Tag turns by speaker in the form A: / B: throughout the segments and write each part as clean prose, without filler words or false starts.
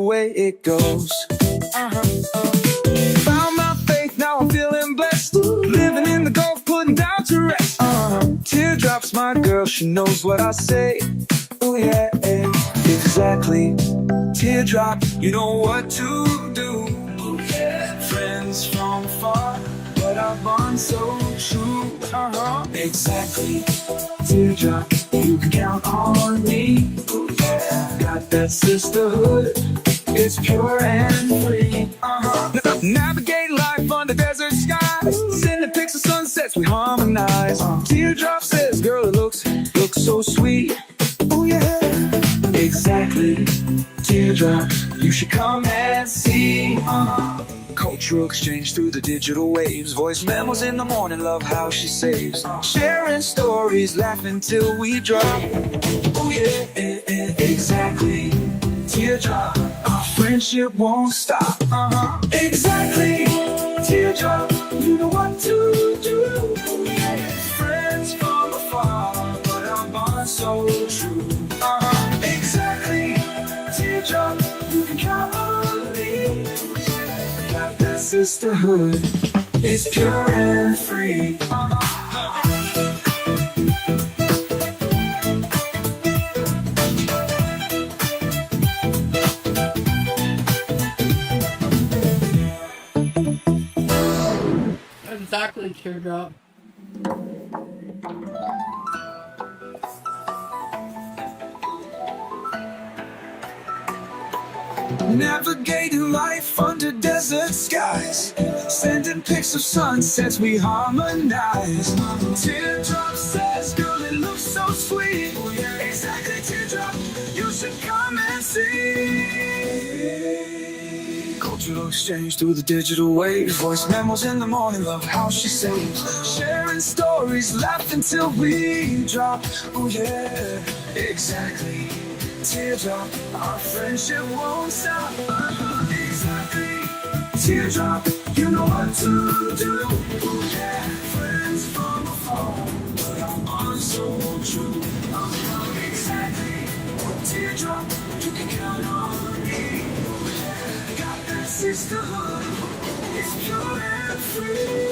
A: way it goes. Found my faith, now I'm feeling blessed. Living in the Gulf, putting down to rest. Teardrops, my girl, she knows what I say. Oh yeah, exactly. Teardrop, you know what to do. Oh yeah, friends from afar, but our bond so true. Exactly. Teardrop, you can count on me. Oh yeah, got that sisterhood. It's pure and free. Navigate life under desert skies. Sending pics of sunsets, we harmonize. Teardrop says, girl, it looks so sweet. Oh yeah, exactly. Teardrop, you should come and see. Cultural exchange through the digital waves. Voice memos in the morning, love how she saves. Sharing stories, laughing till we drop. Oh yeah, exactly. Teardrop, our friendship won't stop. Exactly. Teardrop, you know what to do. Friends from afar, but our bond so true. Exactly. Teardrop, you can count on me. Got that sisterhood, it's pure and free.
B: Exactly, Teardrop.
A: Navigating life under desert skies. Sending pics of sunsets, we harmonize. Teardrop says, girl, it looks so sweet. Oh yeah, exactly, Teardrop, you should come and see. Cultural exchange through the digital wave. Voice memos in the morning, love how she saves. Sharing stories, laughing till we drop. Oh yeah, exactly. Teardrop, our friendship won't stop. Exactly. Teardrop, you know what to do. Oh yeah, friends from afar, but our bond so true. Exactly. Teardrop, you can count on me. Oh yeah, got that sisterhood, it's pure and free.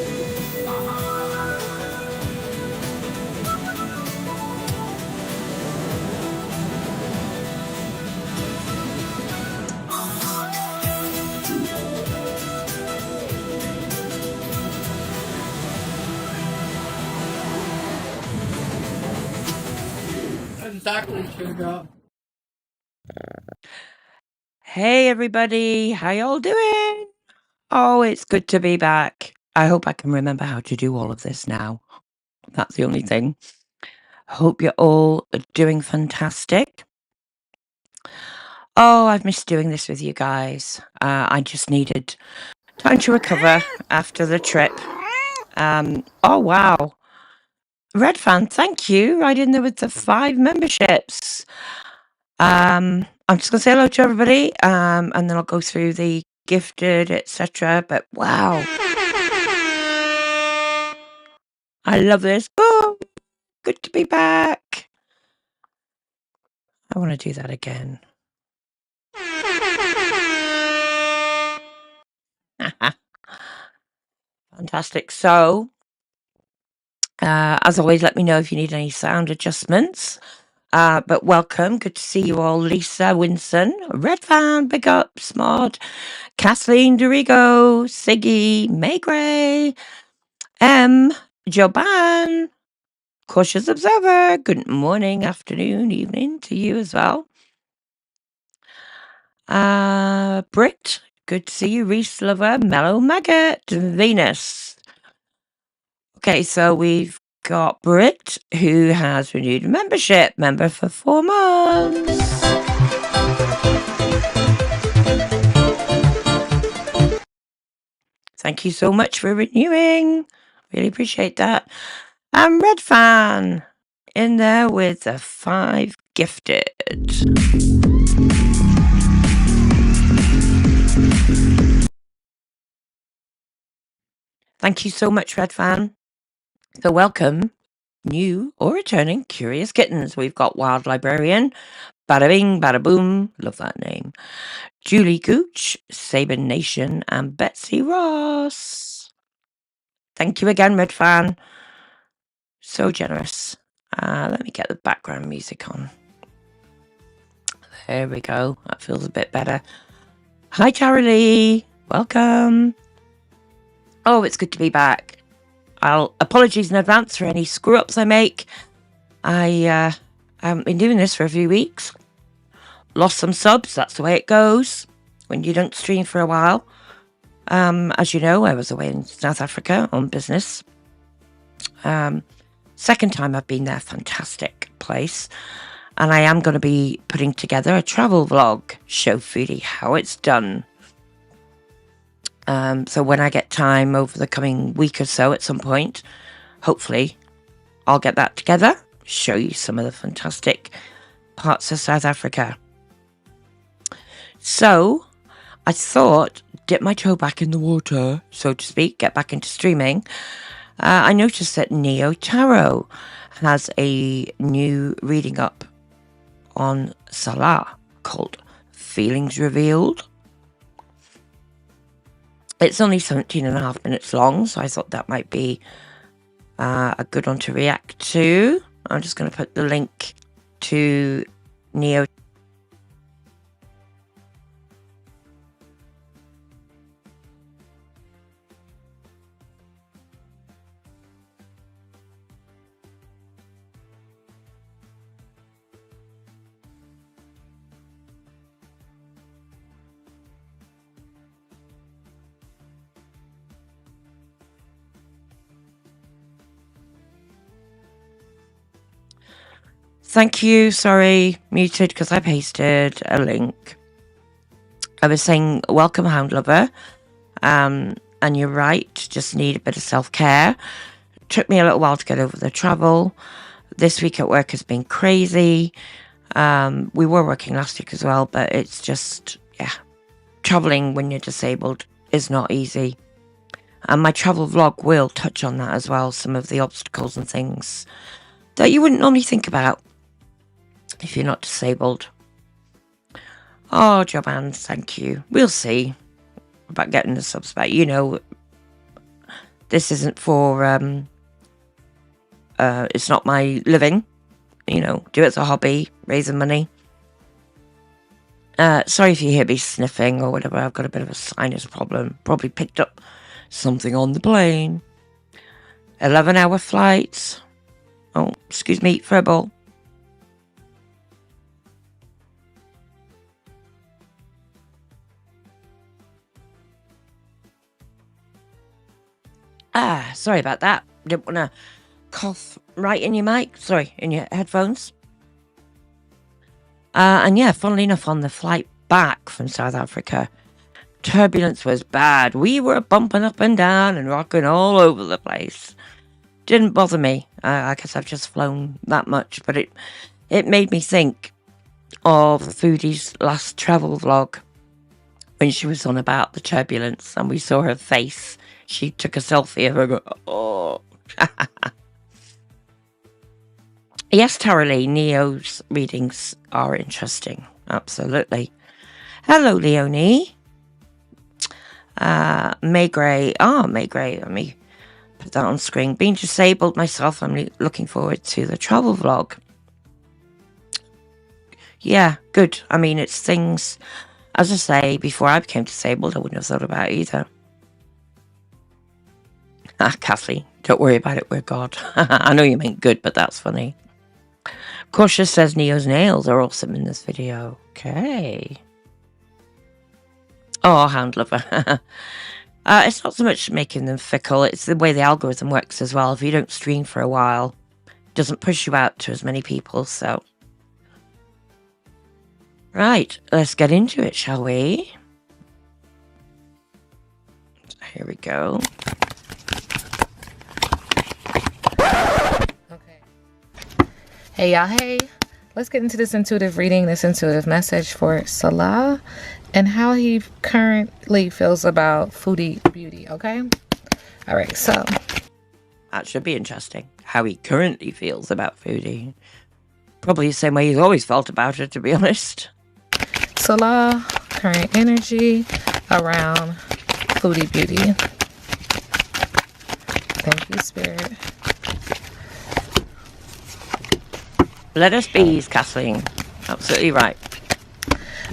B: Exactly, Teardrop.
C: Hey everybody, how y'all doing? Oh, it's good to be back. I hope I can remember how to do all of this now. That's the only thing. Hope you're all doing fantastic. Oh, I've missed doing this with you guys. I just needed time to recover after the trip. Oh wow. Red Fan, thank you. Right in there with the 5 memberships. I'm just gonna say hello to everybody, and then I'll go through the gifted, etc. But wow, I love this. Oh, good to be back. I want to do that again. Fantastic. So, as always, let me know if you need any sound adjustments. But welcome. Good to see you all. Lisa Winson, Red Fan, Big Up, Smart, Kathleen Dorigo, Siggy, May Gray, Joban, Cautious Observer. Good morning, afternoon, evening to you as well. Brit, good to see you. Reese Lover, Mellow Maggot, Venus. Okay, so we've got Brit, who has renewed membership, member for 4 months. Thank you so much for renewing. Really appreciate that. And Red Fan in there with the 5 gifted. Thank you so much, Red Fan. So welcome, new or returning curious kittens. We've got Wild Librarian, Bada Bing, Bada Boom, love that name. Julie Gooch, Sabin Nation, and Betsy Ross. Thank you again, Red Fan. So generous. Let me get the background music on. There we go. That feels a bit better. Hi, Charlie. Welcome. Oh, it's good to be back. Apologies in advance for any screw-ups I make. I haven't been doing this for a few weeks. Lost some subs. That's the way it goes when you don't stream for a while. As you know, I was away in South Africa on business. Second time I've been there. Fantastic place. And I am going to be putting together a travel vlog. Show Foodie how it's done. So when I get time over the coming week or so at some point, hopefully I'll get that together. Show you some of the fantastic parts of South Africa. So I thought, dip my toe back in the water, so to speak, get back into streaming. I noticed that Neo Tarot has a new reading up on Salah called Feelings Revealed. It's only 17.5 minutes long, so I thought that might be a good one to react to. I'm just going to put the link to Neo. Thank you. Sorry, muted because I pasted a link. I was saying, welcome, Hound Lover. And you're right, just need a bit of self-care. It took me a little while to get over the travel. This week at work has been crazy. We were working last week as well, but it's just, yeah, traveling when you're disabled is not easy. And my travel vlog will touch on that as well, some of the obstacles and things that you wouldn't normally think about if you're not disabled. Oh, Joanne, thank you. We'll see about getting the subs back. You know, this isn't for, it's not my living. You know, do it as a hobby, raising money. Sorry if you hear me sniffing or whatever. I've got a bit of a sinus problem. Probably picked up something on the plane. 11-hour flights. Oh, excuse me, for a ball. Sorry about that. Didn't want to cough right in your mic. Sorry, in your headphones. And yeah, funnily enough, on the flight back from South Africa, turbulence was bad. We were bumping up and down and rocking all over the place. Didn't bother me. I guess I've just flown that much, but it made me think of Foodie's last travel vlog when she was on about the turbulence and we saw her face. She took a selfie of her going, oh. Yes, Tara Lee, Neo's readings are interesting. Absolutely. Hello, Leonie. May Gray. May Gray. Let me put that on screen. Being disabled myself, I'm looking forward to the travel vlog. Yeah, good. I mean, it's things, as I say, before I became disabled, I wouldn't have thought about it either. Kathleen, don't worry about it, we're God. I know you meant good, but that's funny. Cautious says Neo's nails are awesome in this video. Okay. Oh, Hound Lover. It's not so much making them fickle, it's the way the algorithm works as well. If you don't stream for a while, it doesn't push you out to as many people, so. Right, let's get into it, shall we? Here we go.
D: Hey y'all, hey. Let's get into this intuitive reading, this intuitive message for Salah and how he currently feels about foodie beauty, okay? All right, so.
C: That should be interesting, how he currently feels about foodie. Probably the same way he's always felt about it, to be honest.
D: Salah current energy around Foodie Beauty. Thank you, Spirit.
C: Let us be, Kathleen. Absolutely right.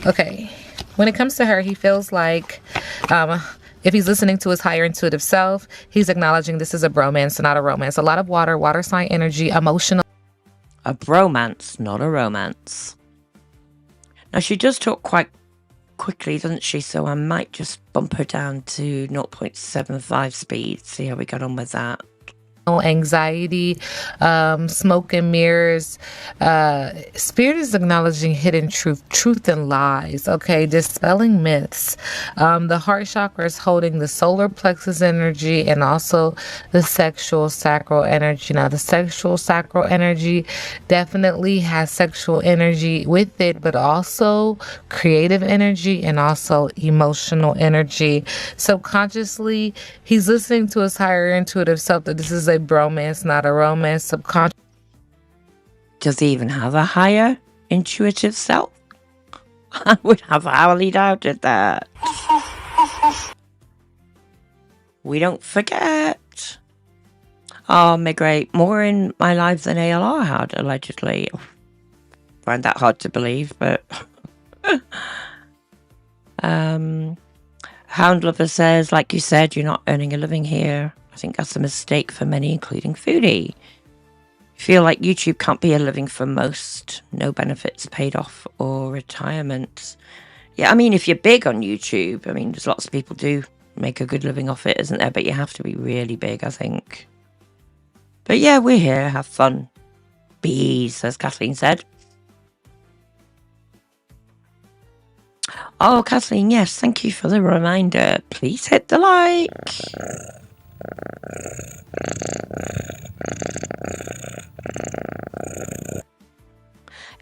D: Okay. When it comes to her, he feels like if he's listening to his higher intuitive self, he's acknowledging this is a bromance, not a romance. A lot of water sign energy, emotional.
C: A bromance, not a romance. Now, she does talk quite quickly, doesn't she? So I might just bump her down to 0.75 speed, see how we get on with that.
D: Anxiety, smoke and mirrors. Spirit is acknowledging hidden truth and lies. Okay, dispelling myths. The heart chakra is holding the solar plexus energy and also the sexual sacral energy. Now, the sexual sacral energy definitely has sexual energy with it, but also creative energy and also emotional energy. Subconsciously, he's listening to his higher intuitive self that this is a bromance, not a romance. Subconscious.
C: Does he even have a higher intuitive self? I would have hourly doubted that. We don't forget. Oh, Migrate, more in my life than ALR had, allegedly. Find that hard to believe, but... Hound Lover says, like you said, you're not earning a living here. I think that's a mistake for many, including Foodie. Feel like YouTube can't be a living for most. No benefits paid off or retirement. Yeah, I mean, if you're big on YouTube, I mean, there's lots of people do make a good living off it, isn't there? But you have to be really big, I think. But yeah, we're here. Have fun. Bees, as Kathleen said. Oh, Kathleen, yes, thank you for the reminder. Please hit the like.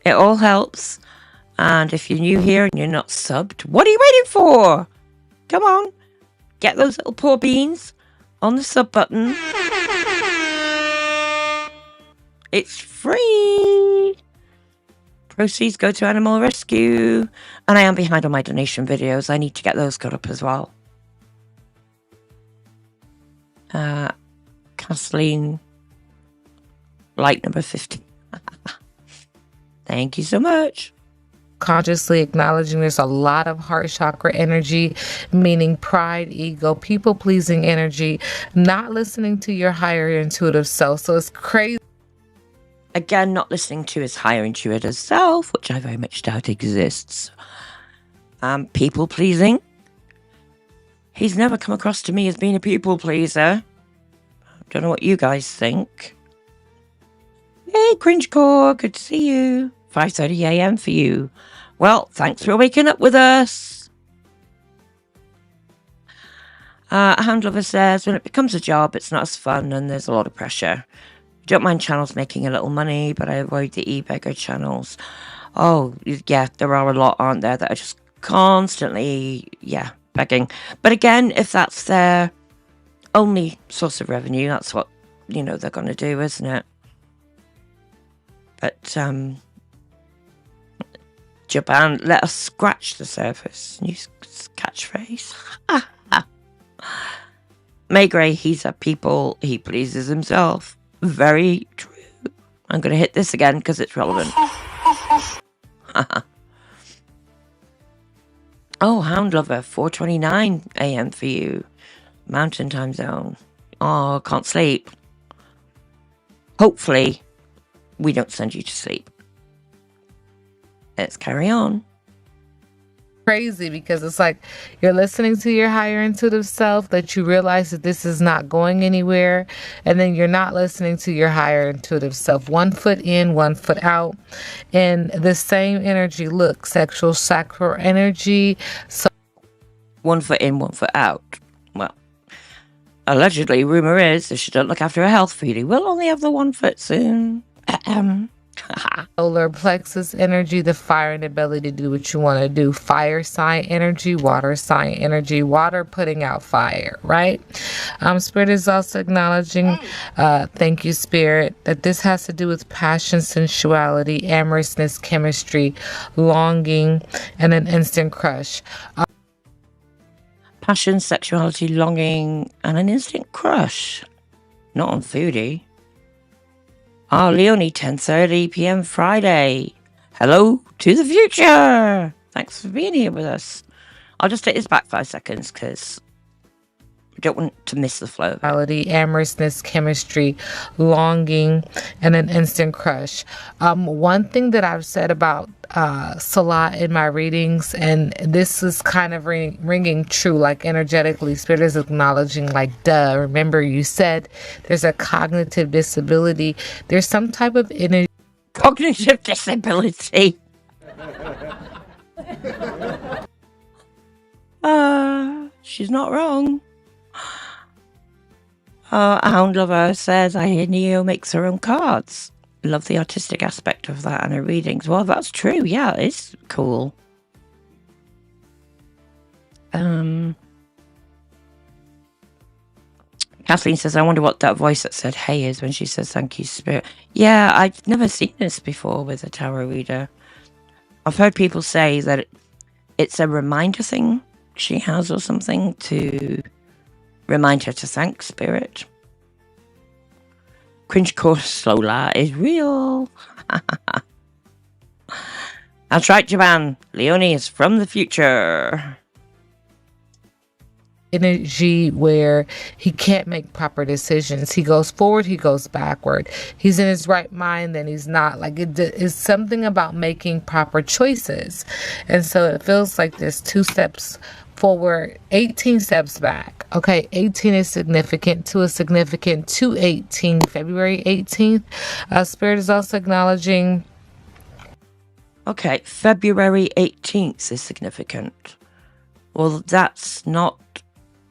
C: It all helps. And if you're new here and you're not subbed, what are you waiting for? Come on. Get those little poor beans on the sub button. It's free. Proceeds go to animal rescue. And I am behind on my donation videos. I need to get those cut up as well. Kathleen, like number 50. Thank you so much.
D: Consciously acknowledging there's a lot of heart chakra energy, meaning pride, ego, people-pleasing energy, not listening to your higher intuitive self. So it's crazy.
C: Again, not listening to his higher intuitive self, which I very much doubt exists. People-pleasing. He's never come across to me as being a people-pleaser. Don't know what you guys think. Hey, Cringecore, good to see you. 5:30 a.m. for you. Well, thanks for waking up with us. Hound Lover says, when it becomes a job, it's not as fun and there's a lot of pressure. I don't mind channels making a little money, but I avoid the e-beggar channels. Oh, yeah, there are a lot, aren't there, that are just constantly, begging. But again, if that's their only source of revenue, that's what, they're going to do, isn't it? But, Japan, let us scratch the surface. New catchphrase. Maygray, he's a people, he pleases himself. Very true. I'm going to hit this again because it's relevant. Oh, Hound Lover, 4:29 a.m. for you. Mountain time zone. Oh, can't sleep. Hopefully, we don't send you to sleep. Let's carry on.
D: Crazy because it's like you're listening to your higher intuitive self that you realize that this is not going anywhere, and then you're not listening to your higher intuitive self. 1 foot in, 1 foot out, and the same energy. Look, sexual sacral energy. So
C: 1 foot in, 1 foot out. Well, allegedly, rumor is if she don't look after her health, Foodie will only have the 1 foot soon.
D: Solar plexus energy, the fire and ability to do what you want to do. Fire sign energy, water sign energy, water putting out fire, right? Spirit is also acknowledging, thank you, Spirit, that this has to do with passion, sensuality, amorousness, chemistry, longing, and an instant crush.
C: Passion, sexuality, longing, and an instant crush. Not on Foodie. Oh, Leonie, 10:30 p.m. Friday. Hello to the future. Thanks for being here with us. I'll just take this back 5 seconds because I don't want to miss the flow.
D: Amorousness, chemistry, longing, and an instant crush. One thing that I've said about Salah in my readings, and this is kind of ringing true, like energetically, Spirit is acknowledging, like, duh, remember you said there's a cognitive disability. There's some type of
C: Cognitive disability. She's not wrong. Hound Lover says, I hear Neo makes her own cards. Love the artistic aspect of that and her readings. Well, that's true. Yeah, it's cool. Kathleen says, I wonder what that voice that said hey is when she says thank you, Spirit. Yeah, I've never seen this before with a tarot reader. I've heard people say that it's a reminder thing she has or something to remind her to thank Spirit. Cringe course Lola is real. That's right, Japan. Leonie is from the future.
D: Energy where he can't make proper decisions. He goes forward, he goes backward. He's in his right mind, then he's not. Like, it is something about making proper choices. And so it feels like there's 2 steps forward, 18 steps back. Okay, 18 is significant, 2 is significant, 2/18, February 18th. Spirit is also acknowledging.
C: Okay, February 18th is significant. Well, that's not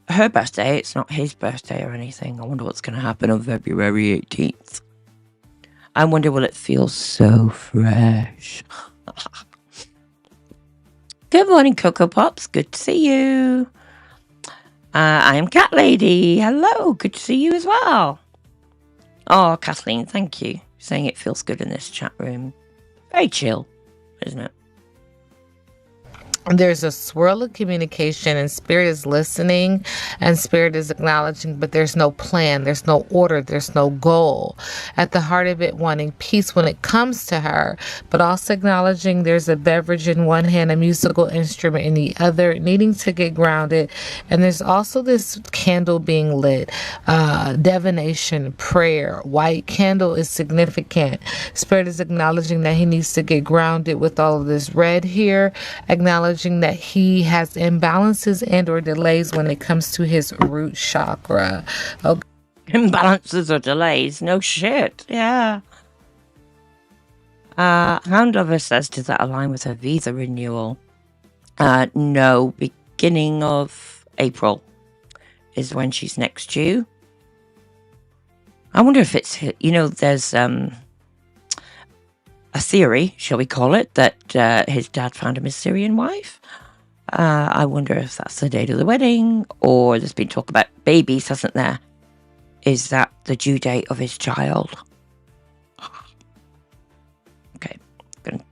C: her birthday. It's not his birthday or anything. I wonder what's going to happen on February 18th. I wonder will it feel so fresh. Good morning, Cocoa Pops. Good to see you. I am Cat Lady. Hello. Good to see you as well. Oh, Kathleen, thank you. Saying it feels good in this chat room. Very chill, isn't it?
D: There's a swirl of communication, and Spirit is listening and Spirit is acknowledging, but there's no plan, there's no order, there's no goal. At the heart of it, wanting peace when it comes to her, but also acknowledging there's a beverage in one hand, a musical instrument in the other, needing to get grounded. And there's also this candle being lit, divination, prayer. White candle is significant. Spirit is acknowledging that he needs to get grounded with all of this red here, acknowledging that he has imbalances and or delays when it comes to his root chakra. Okay.
C: Imbalances or delays? No shit. Yeah. Hound Lover says, does that align with her visa renewal? No. Beginning of April is when she's next due. I wonder if it's, there's a theory, shall we call it, that his dad found him a Syrian wife. I wonder if that's the date of the wedding, or there's been talk about babies, hasn't there? Is that the due date of his child? Okay, I'm going to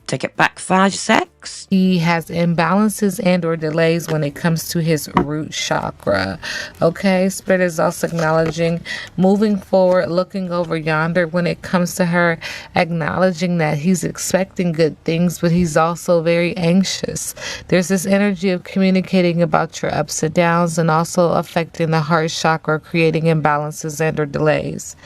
C: take it back 5 secs.
D: He has imbalances and or delays when it comes to his root chakra. Okay, Spirit is also acknowledging moving forward, looking over yonder when it comes to her, acknowledging that he's expecting good things, but he's also very anxious. There's this energy of communicating about your ups and downs and also affecting the heart chakra, creating imbalances and or delays.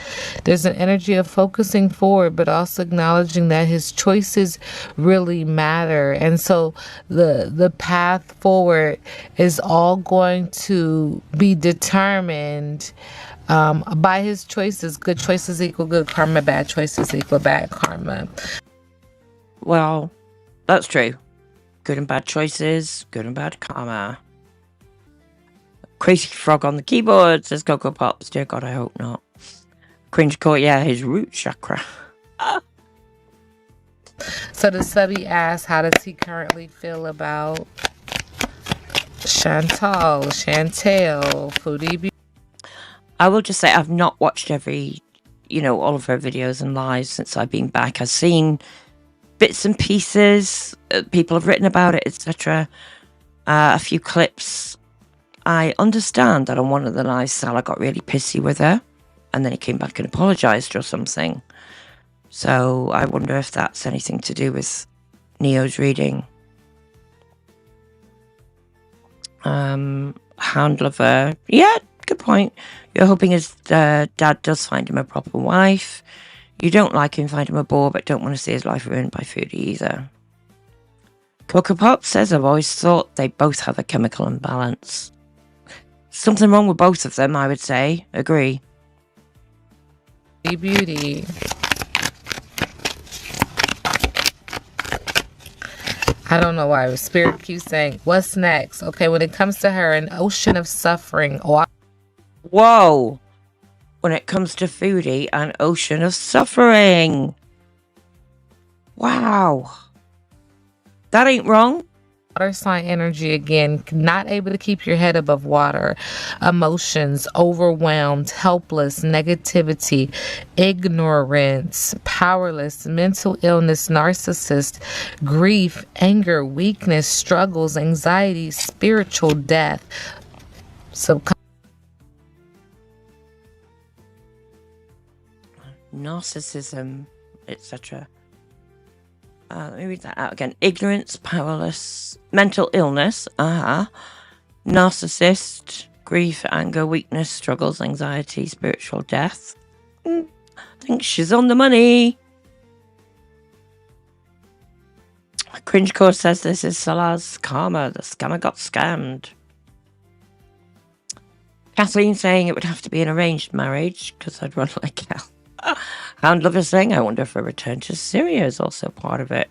D: There's an energy of focusing forward, but also acknowledging that his choices really matter. And so the path forward is all going to be determined by his choices. Good choices equal good karma, bad choices equal bad karma.
C: Well, that's true. Good and bad choices, good and bad karma. Crazy frog on the keyboard, says Cocoa Pops. Dear God, I hope not. Cringe court, yeah, his root chakra.
D: So the subby asks, how does he currently feel about Chantal, Foodie Beauty?
C: I will just say I've not watched all of her videos and lives since I've been back. I've seen bits and pieces. People have written about it, etc. A few clips. I understand that on one of the lives, Salah got really pissy with her, and then he came back and apologised or something. So I wonder if that's anything to do with Neo's reading. Hound lover. Yeah, good point. You're hoping his dad does find him a proper wife. You don't like him, find him a bore, but don't want to see his life ruined by Foodie either. Coco Pop says, I've always thought they both have a chemical imbalance. Something wrong with both of them, I would say. Agree.
D: Beauty. I don't know why. Spirit keeps saying, what's next? Okay, when it comes to her, an ocean of suffering.
C: Whoa! When it comes to Foodie, an ocean of suffering. Wow. That ain't wrong.
D: Water sign energy again, not able to keep your head above water. Emotions, overwhelmed, helpless, negativity, ignorance, powerless, mental illness, narcissist, grief, anger, weakness, struggles, anxiety, spiritual death,
C: Narcissism, etc. Let me read that out again. Ignorance, powerless, mental illness, narcissist, grief, anger, weakness, struggles, anxiety, spiritual death. I think she's on the money. Cringe Core says this is Salah's karma. The scammer got scammed. Kathleen saying it would have to be an arranged marriage because I'd run like hell. Hound Lover saying, I wonder if a return to Syria is also part of it.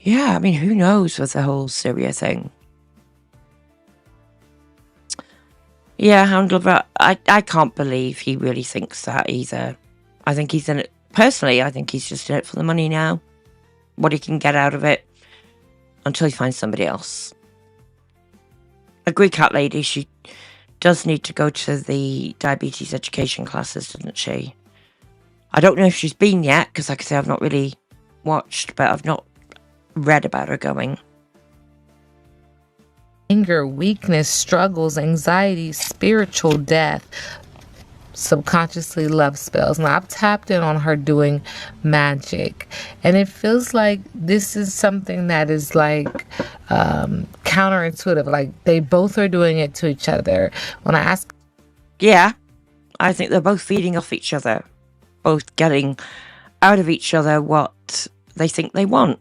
C: Yeah, I mean, who knows with the whole Syria thing. Yeah, Hound Lover, I can't believe he really thinks that either. I think he's in it. Personally, I think he's just in it for the money now. What he can get out of it until he finds somebody else. Agree, Cat Lady, she does need to go to the diabetes education classes, doesn't she? I don't know if she's been yet, because like I say, I've not really watched, but I've not read about her going.
D: Anger, weakness, struggles, anxiety, spiritual death, subconsciously love spells. Now, I've tapped in on her doing magic, and it feels like this is something that is like counterintuitive. Like they both are doing it to each other. When I ask,
C: yeah, I think they're both feeding off each other. Both getting out of each other what they think they want.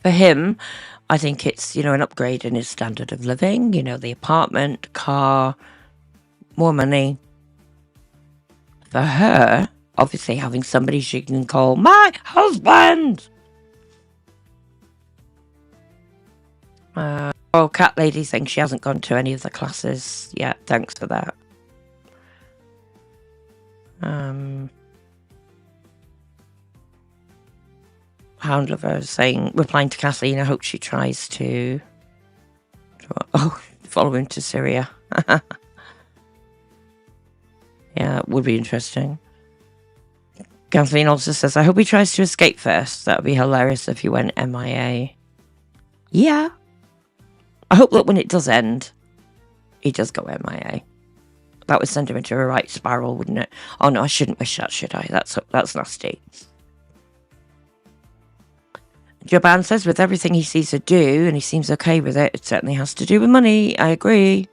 C: For him, I think it's, an upgrade in his standard of living, the apartment, car, more money. For her, obviously having somebody she can call my husband. Cat Lady thinks she hasn't gone to any of the classes yet. Thanks for that. Hound Lover saying, replying to Kathleen, I hope she tries to follow him to Syria. Yeah, it would be interesting. Kathleen also says, I hope he tries to escape first. That would be hilarious if he went MIA. Yeah. I hope that when it does end, he does go MIA. That would send him into a right spiral, wouldn't it? Oh no, I shouldn't wish that, should I? That's nasty. Joban says, with everything he sees her do, and he seems okay with it, it certainly has to do with money. I agree.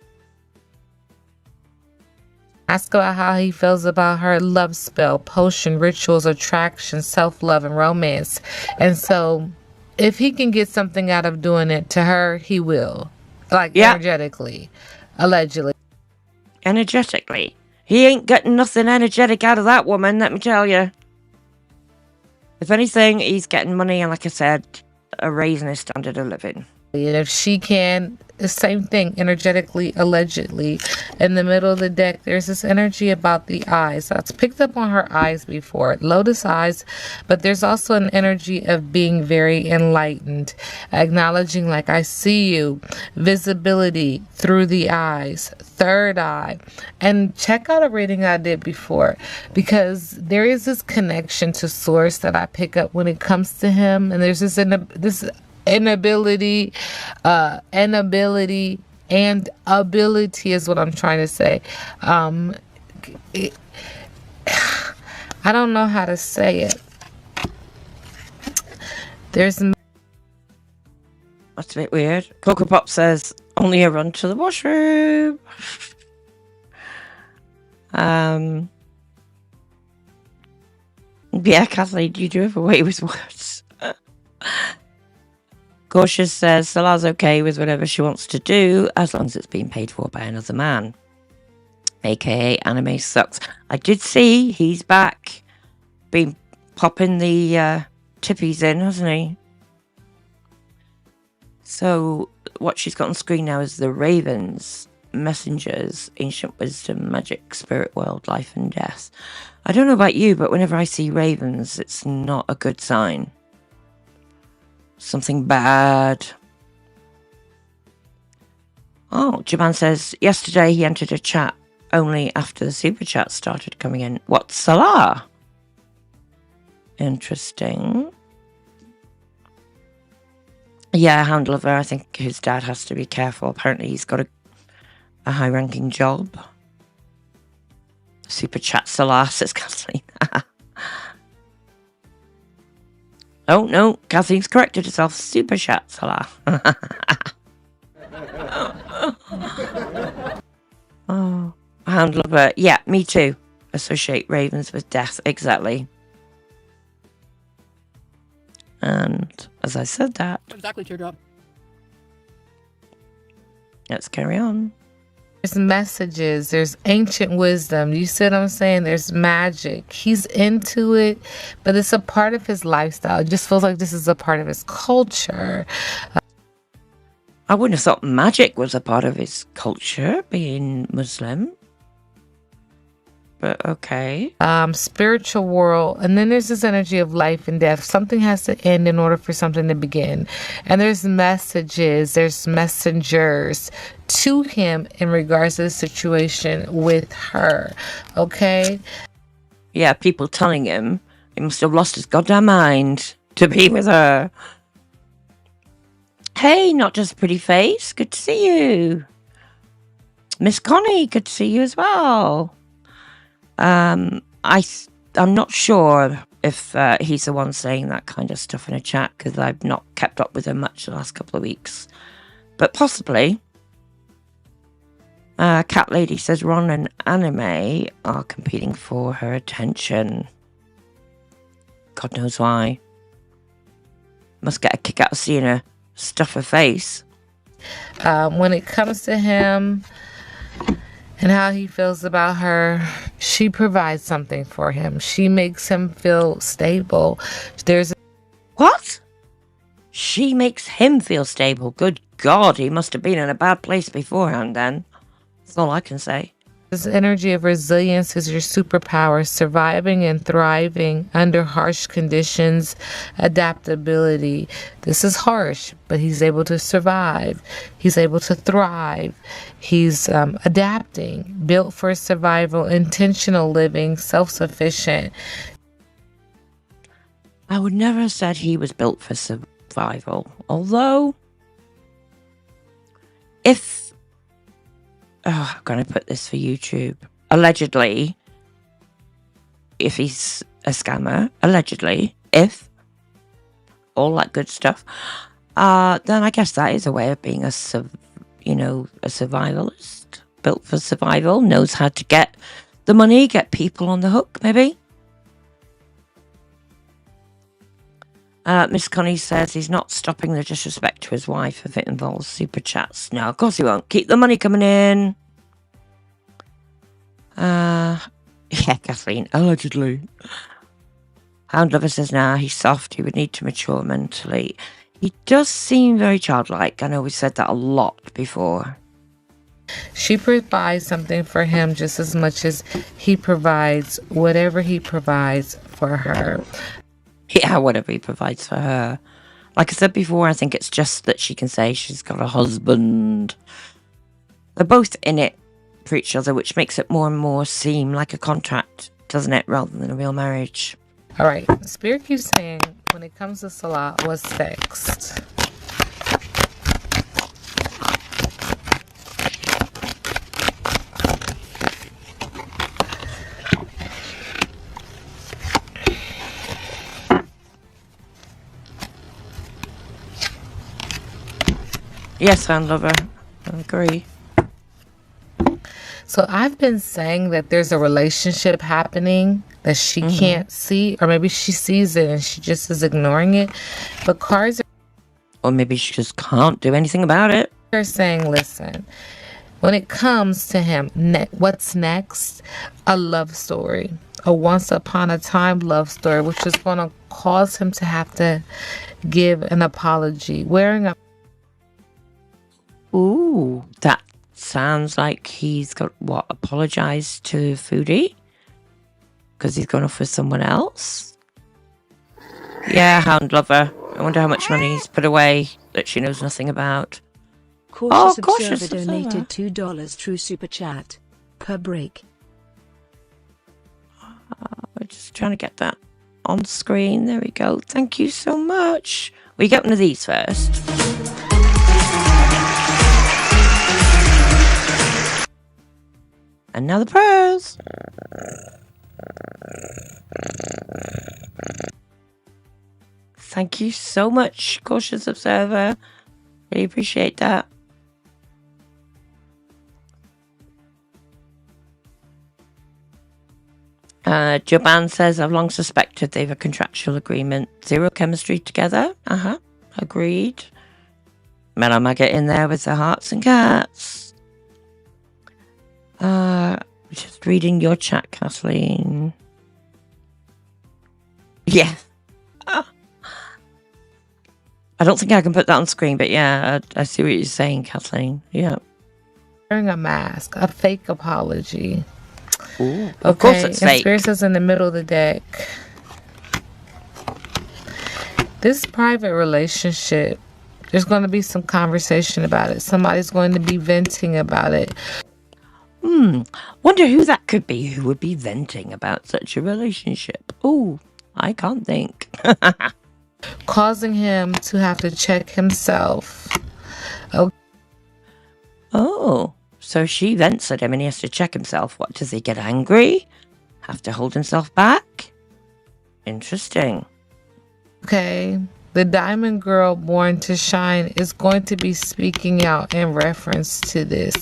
D: Ask about how he feels about her love spell, potion, rituals, attraction, self-love, and romance. And so, if he can get something out of doing it to her, he will. Energetically. Allegedly.
C: Energetically. He ain't getting nothing energetic out of that woman, let me tell you. If anything, he's getting money and, like I said, a raise in his standard of living.
D: And if she can the same thing, energetically, allegedly. In the middle of the deck, there's this energy about the eyes. That's picked up on her eyes before, lotus eyes, but there's also an energy of being very enlightened, acknowledging, like, I see you, visibility through the eyes, third eye. And check out a reading I did before, because there is this connection to source that I pick up when it comes to him, and there's this inability and ability is what I'm trying to say. I don't know how to say it. That's
C: a bit weird. Coco Pop says, only a run to the washroom. Yeah, Kathleen, you do have a way with words. Cautious says, Salah's okay with whatever she wants to do, as long as it's being paid for by another man. AKA anime sucks. I did see he's back. Been popping the tippies in, hasn't he? So what she's got on screen now is the Ravens, Messengers, Ancient Wisdom, Magic, Spirit World, Life and Death. I don't know about you, but whenever I see Ravens, it's not a good sign. Something bad. Oh, Jaban says, yesterday he entered a chat only after the super chat started coming in. What, Salah? Interesting. Yeah, Hound Lover, I think his dad has to be careful. Apparently he's got a high-ranking job. Super chat Salah, says Kathleen. Oh, no, Kathleen's corrected herself. Super chat Salah. Oh, Hound Lover. Yeah, me too. Associate Ravens with death. Exactly. And as I said that,
B: Exactly, teardrop.
C: let's carry on.
D: There's messages, there's ancient wisdom. You see what I'm saying? There's magic. He's into it, but it's a part of his lifestyle. It just feels like this is a part of his culture.
C: I wouldn't have thought magic was a part of his culture, being Muslim. But okay.
D: Spiritual world, and then there's this energy of life and death. Something has to end in order for something to begin. And there's messages, there's messengers to him in regards to the situation with her. Okay?
C: Yeah, people telling him he must have lost his goddamn mind to be with her. Hey, not just pretty face. Good to see you. Miss Connie, good to see you as well. I'm not sure if he's the one saying that kind of stuff in a chat, because I've not kept up with him much the last couple of weeks. But possibly. Cat Lady says Ron and Anime are competing for her attention. God knows why. Must get a kick out of seeing her stuff her face.
D: When it comes to him and how he feels about her, she provides something for him. She makes him feel stable.
C: What? She makes him feel stable. Good God, he must have been in a bad place beforehand then. That's all I can say.
D: This energy of resilience is your superpower, surviving and thriving under harsh conditions, adaptability. This is harsh, but he's able to survive. He's able to thrive. He's adapting, built for survival, intentional living, self-sufficient.
C: I would never have said he was built for survival. Although, if... Oh, I'm going to put this for YouTube. Allegedly, if he's a scammer, allegedly, if, all that good stuff, then I guess that is a way of being a survivalist. Built for survival, knows how to get the money, get people on the hook, maybe. Miss Connie says he's not stopping the disrespect to his wife if it involves super chats. No, of course he won't. Keep the money coming in. Yeah, Kathleen, allegedly. Hound Lover says, nah, he's soft. He would need to mature mentally. He does seem very childlike. I know we said that a lot before.
D: She provides something for him just as much as he provides whatever he provides for her.
C: Yeah, whatever he provides for her. Like I said before, I think it's just that she can say she's got a husband. They're both in it for each other, which makes it more and more seem like a contract, doesn't it, rather than a real marriage.
D: All right, Spirit keeps saying when it comes to Salah, what's next?
C: Yes, I love her. I agree.
D: So I've been saying that there's a relationship happening that she can't see, or maybe she sees it and she just is ignoring it. But cards
C: Or maybe she just can't do anything about it.
D: are saying, listen, when it comes to him, what's next? A love story. A once upon a time love story, which is going to cause him to have to give an apology. Wearing a
C: Ooh, that sounds like he's got, what, apologized to Foodie? Because he's gone off with someone else? Yeah, Hound Lover. I wonder how much money he's put away that she knows nothing about.
E: Cautious
C: Cautious
E: Observer
C: Observer.
E: donated $2 through Super Chat. Per break.
C: We're just trying to get that on screen. There we go. Thank you so much. We get one of these first. And now the prayers. Thank you so much, Cautious Observer. Really appreciate that. Joban says, I've long suspected they've a contractual agreement. Zero chemistry together. Agreed. Mellow Maggot in there with the hearts and cats. Just reading your chat, Kathleen. Yeah. I don't think I can put that on screen, but yeah, I see what you're saying, Kathleen. Yeah.
D: wearing a mask, a fake apology.
C: Ooh, of course it's
D: and
C: fake.
D: Spirit says in the middle of the deck, this private relationship, there's going to be some conversation about it. Somebody's going to be venting about it.
C: Wonder who that could be who would be venting about such a relationship. Ooh, I can't think.
D: Causing him to have to check himself.
C: Oh, so she vents at him and he has to check himself. What, does he get angry? Have to hold himself back? Interesting.
D: Okay. The Diamond Girl born to shine is going to be speaking out in reference to this,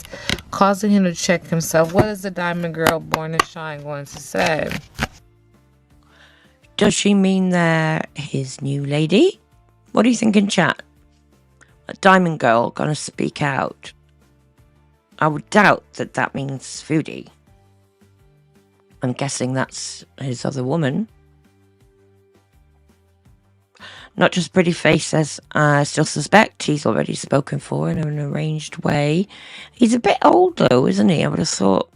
D: causing him to check himself. What is the Diamond Girl born to shine going to say?
C: Does she mean they're his new lady? What do you think in chat? A Diamond Girl gonna speak out? I would doubt that that means Foodie. I'm guessing that's his other woman. Not just Pretty Face says, I still suspect he's already spoken for in an arranged way. He's a bit old though, isn't he? I would have thought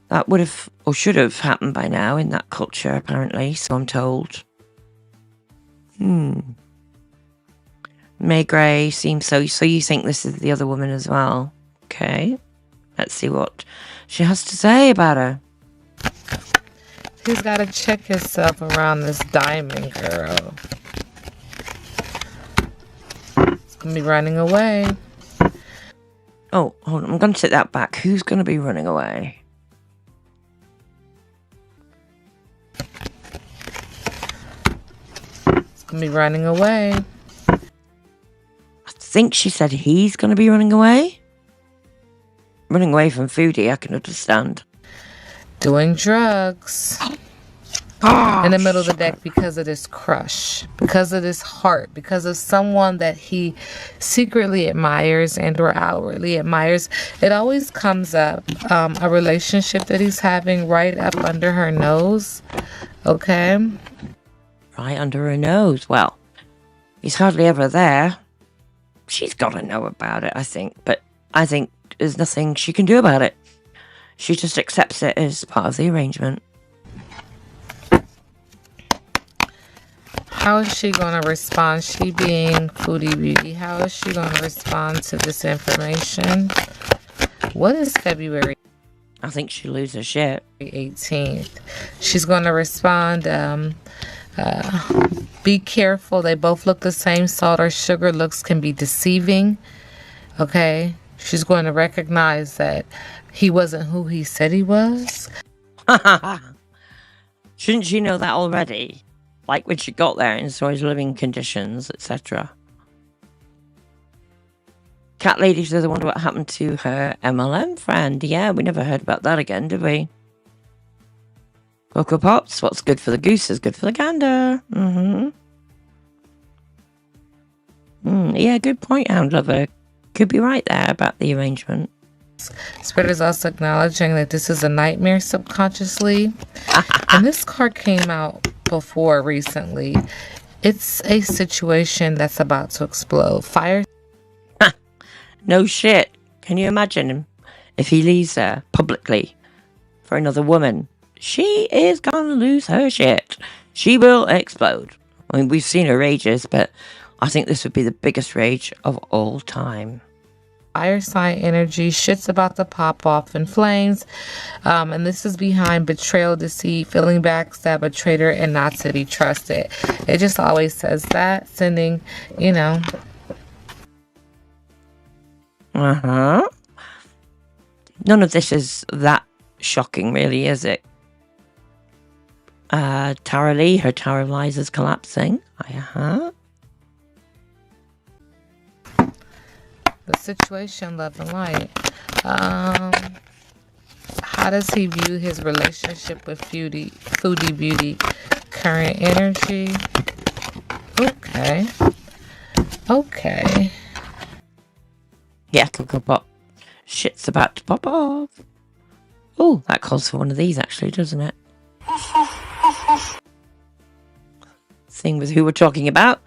C: that would have, or should have happened by now in that culture, apparently, so I'm told. May Gray seems so you think this is the other woman as well. Okay. Let's see what she has to say about her.
D: He's got to check himself around this Diamond Girl. He's going to be running away.
C: Oh, hold on. I'm going to take that back. Who's going to be running away?
D: He's going to be running away.
C: I think she said he's going to be running away. Running away from Foodie, I can understand.
D: Doing drugs. In the middle of the deck because of this crush, because of this heart, because of someone that he secretly admires and or outwardly admires. It always comes up, a relationship that he's having right up under her nose. Okay.
C: Right under her nose. Well, He's hardly ever there. She's got to know about it, I think. But I think there's nothing she can do about it. She just accepts it as part of the arrangement.
D: How is she going to respond? She being Foodie Beauty. How is she going to respond to this information? What is February
C: I think she'll lose her shit.
D: 18th? She's going to respond, be careful. They both look the same. Salt or sugar looks can be deceiving. Okay? She's going to recognize that he wasn't who he said he was.
C: Shouldn't she know that already? Like when she got there and saw his living conditions, etc. Cat Lady says, I wonder what happened to her MLM friend. Yeah, we never heard about that again, did we? Cocoa Pops, what's good for the goose is good for the gander. Yeah, good point, Hound Lover. Could be right there about the arrangement.
D: Spirit is also acknowledging that this is a nightmare subconsciously. And this card came out before recently. It's a situation that's about to explode. Fire.
C: No shit. Can you imagine him if he leaves her publicly for another woman? She is gonna lose her shit. She will explode. I mean, we've seen her rages, but I think this would be the biggest rage of all time.
D: Fire sign energy, shit's about to pop off in flames. And this is behind betrayal, deceit, feeling backstab, a traitor, and not to be trusted. It just always says that, sending, you know.
C: None of this is that shocking, really, is it? Tara Lee, her Tower of Lies is collapsing.
D: The situation, love and light. How does he view his relationship with Foodie Beauty? Current energy. Okay.
C: Yeah, Cocoa Pop. Shit's about to pop off. Oh, that calls for one of these, actually, doesn't it? Seeing with who we're talking about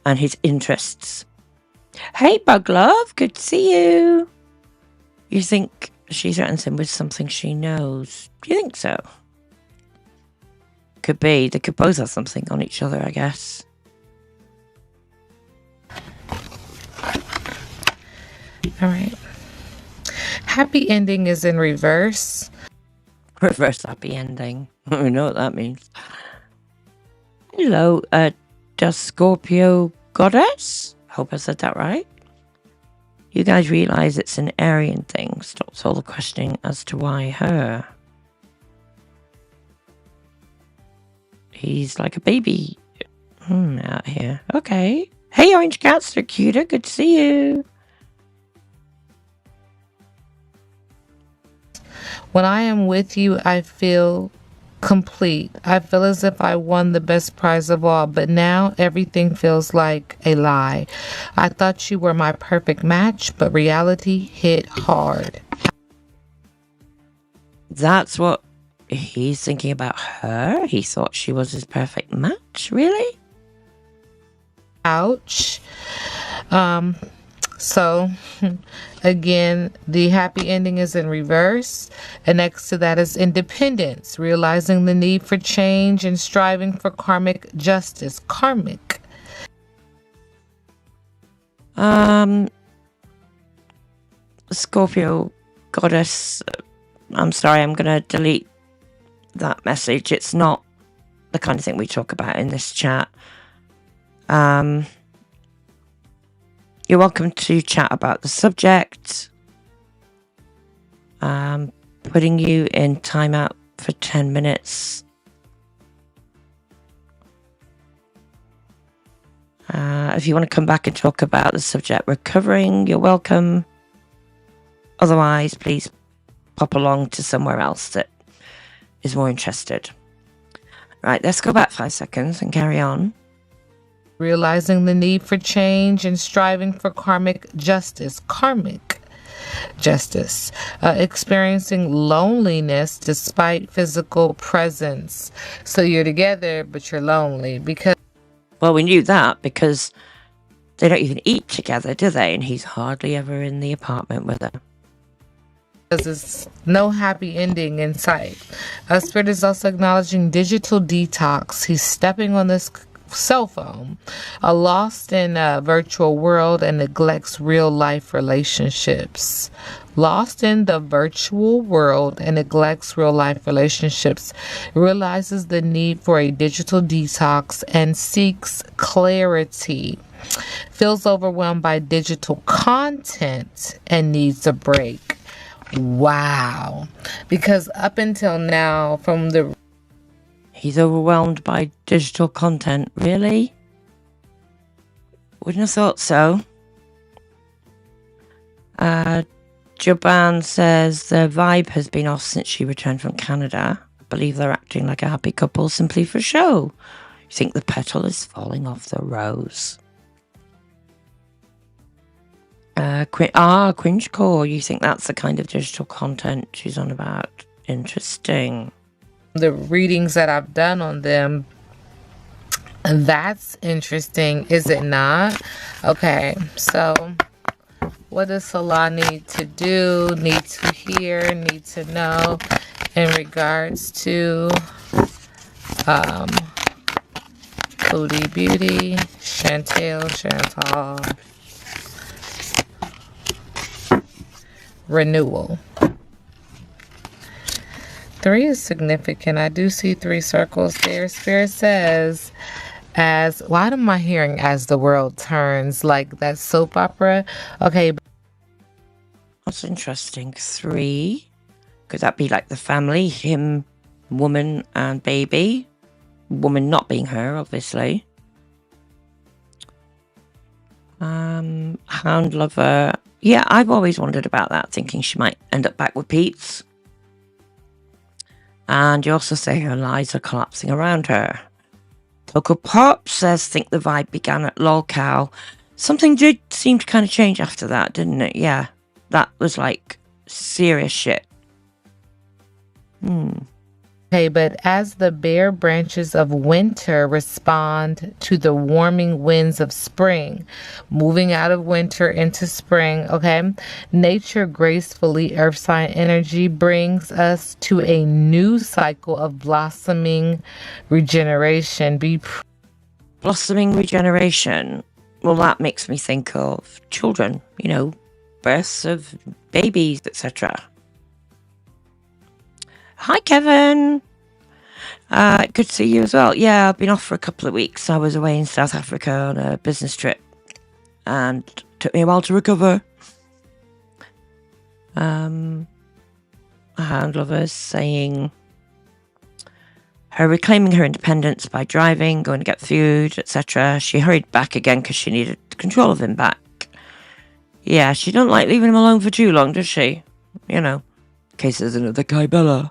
C: and his interests. Hey, Bug Love, good to see you. You think she threatens him with something she knows? Do you think so? Could be. They could both have something on each other, I guess.
D: All right. Happy ending is in reverse.
C: Reverse happy ending. I know what that means. Hello, does Scorpio Goddess? Hope I said that right. You guys realize it's an Aryan thing. Stops all the questioning as to why her. He's like a baby out here. Okay. Hey, Orange Cats, they're cuter. Good to see you.
D: When I am with you, I feel complete. I feel as if I won the best prize of all, but now everything feels like a lie. I thought you were my perfect match, but reality hit hard.
C: That's what he's thinking about her? He thought she was his perfect match? Really?
D: Ouch. So, again, the happy ending is in reverse. And next to that is independence, realizing the need for change and striving for karmic justice. Karmic.
C: Scorpio Goddess, I'm sorry, I'm going to delete that message. It's not the kind of thing we talk about in this chat. You're welcome to chat about the subject. Putting you in timeout for 10 minutes. If you want to come back and talk about the subject we're covering, you're welcome. Otherwise, please pop along to somewhere else that is more interested. Right, let's go back 5 seconds and carry on.
D: Realizing the need for change and striving for karmic justice. Karmic justice. Experiencing loneliness despite physical presence. So you're together, but you're lonely because...
C: Well, we knew that because They don't even eat together, do they? And he's hardly ever in the apartment with her.
D: There's no happy ending in sight. Spirit is also acknowledging digital detox. He's stepping on this cell phone, lost in a virtual world, and neglects real life relationships. Lost in the virtual world and neglects real life relationships, realizes the need for a digital detox and seeks clarity. Feels overwhelmed by digital content and needs a break. Wow. Because up until now, from the...
C: He's overwhelmed by digital content. Really? Wouldn't have thought so. Joban says the vibe has been off since she returned from Canada. I believe they're acting like a happy couple simply for show. You think the petal is falling off the rose? Cringe core. You think that's the kind of digital content she's on about? Interesting.
D: The readings that I've done on them, that's interesting, is it not? Okay, so what does Salah need to do, need to hear, need to know in regards to Foodie Beauty, Chantal, renewal. 3 is significant. I do see 3 circles there. Spirit says, why am I hearing as the world turns, like that soap opera? Okay.
C: That's interesting. 3. Could that be like the family? Him, woman, and baby? Woman not being her, obviously. Hound lover. Yeah, I've always wondered about that, thinking she might end up back with Pete's. And you also say her lies are collapsing around her. Coco Pop says, think the vibe began at lolcow. Something did seem to kind of change after that, didn't it? Yeah, that was like serious shit.
D: Okay, but as the bare branches of winter respond to the warming winds of spring, moving out of winter into spring, okay, nature gracefully, earth sign energy brings us to a new cycle of blossoming regeneration.
C: Blossoming regeneration. Well, that makes me think of children, births of babies, etc. Hi, Kevin. Good to see you as well. Yeah, I've been off for a couple of weeks. I was away in South Africa on a business trip and it took me a while to recover. A hound lover saying her reclaiming her independence by driving, going to get food, etc. She hurried back again because she needed control of him back. Yeah, she don't like leaving him alone for too long, does she? In case there's another Kybella.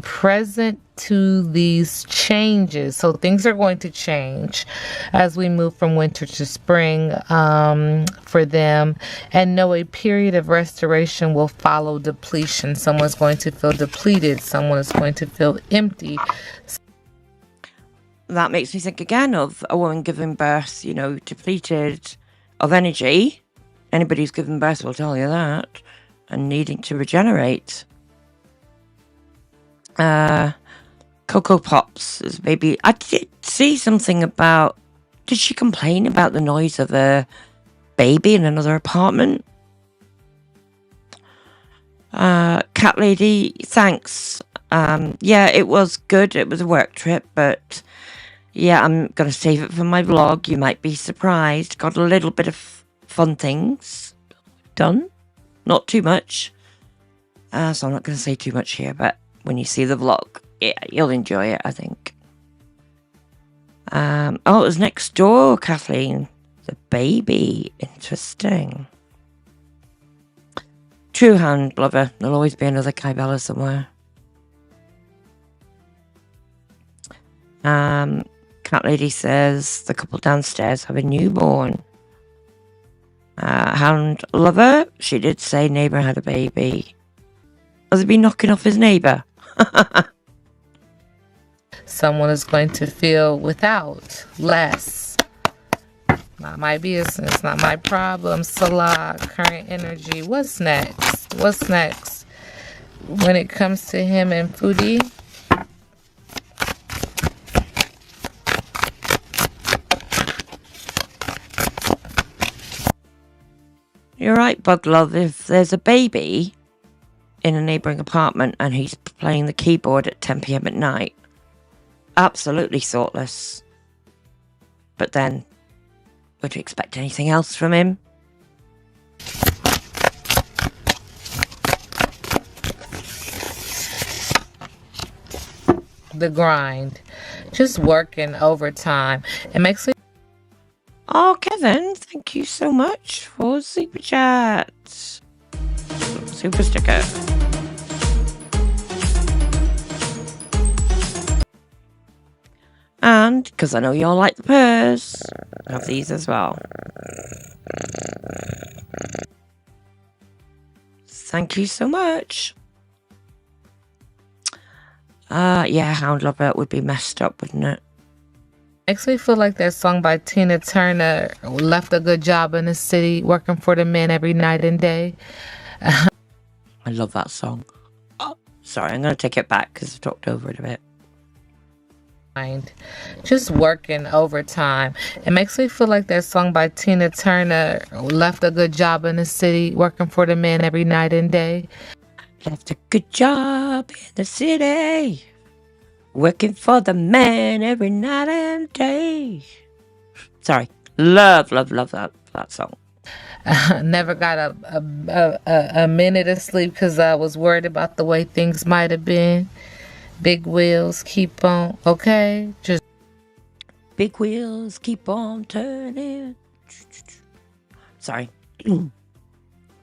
D: Present to these changes, so things are going to change as we move from winter to spring for them, and know a period of restoration will follow depletion. Someone's going to feel depleted, someone is going to feel empty.
C: That makes me think again of a woman giving birth, depleted of energy. Anybody who's given birth will tell you that, and needing to regenerate. Coco Pops is maybe. I did see something about. Did she complain about the noise of a baby in another apartment? Cat Lady, thanks. Yeah, it was good. It was a work trip, but yeah, I'm gonna save it for my vlog. You might be surprised. Got a little bit of fun things done, not too much. So I'm not gonna say too much here, but when you see the vlog, yeah, you'll enjoy it, I think. It was next door, Kathleen. The baby. Interesting. True hound lover. There'll always be another Kybella somewhere. Cat Lady says the couple downstairs have a newborn. Hound lover. She did say neighbour had a baby. Has he been knocking off his neighbour?
D: Someone is going to feel without, less. Not my business, not my problem. Salah, current energy. What's next? What's next? When it comes to him and Foodie.
C: You're right, Bug Love. If there's a baby in a neighbouring apartment and he's playing the keyboard at 10 p.m. at night, absolutely thoughtless. But then, would you expect anything else from him?
D: The grind. Just working overtime. It makes me...
C: Oh, Kevin, thank you so much for Super Chat. Super Sticker. And, because I know you all like the purrs, I have these as well. Thank you so much. Yeah, Hound Lover would be messed up, wouldn't it?
D: Makes me feel like that song by Tina Turner, left a good job in the city, working for the man every night and day.
C: I love that song. Oh, sorry, I'm going to take it back because I've talked over it a bit.
D: Just working overtime. It makes me feel like that song by Tina Turner, left a good job in the city, working for the man every night and day.
C: Left a good job in the city, working for the man every night and day. Sorry, love that song.
D: Never got a minute of sleep because I was worried about the way things might have been. Big wheels keep on, okay? Just
C: big wheels keep on turning. Sorry.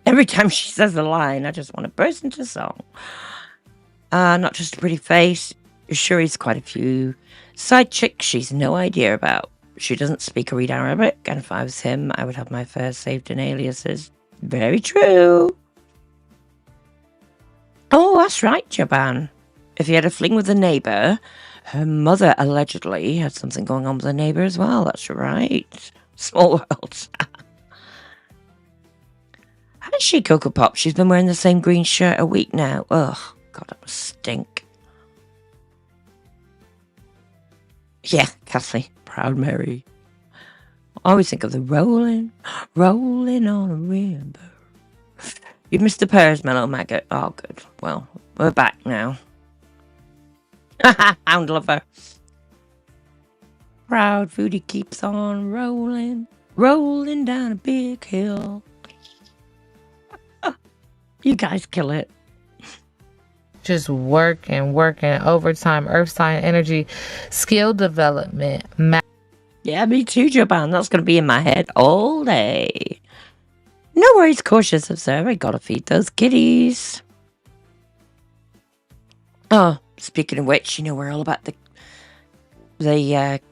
C: Every time she says a line, I just want to burst into song. Not just a pretty face. Sure, he's quite a few side chicks she's no idea about. She doesn't speak or read Arabic, and if I was him, I would have my first saved in aliases. Very true. Oh, that's right, Jaban. If he had a fling with a neighbour, her mother allegedly had something going on with the neighbour as well. That's right. Small world. How's she, Cocoa Pop? She's been wearing the same green shirt a week now. Ugh, God, that must stink. Yeah, Kathy. Proud Mary. I always think of the rolling on a river. You missed the pairs, Mellow Maggot. Oh, good. Well, we're back now. Hound Lover. Proud Foodie keeps on rolling down a big hill. You guys kill it.
D: just working overtime, earth sign energy, skill development.
C: Yeah, me too, Joban. That's going to be in my head all day. No worries, cautious observer. I gotta feed those kitties. Oh, speaking of which, you know, we're all about the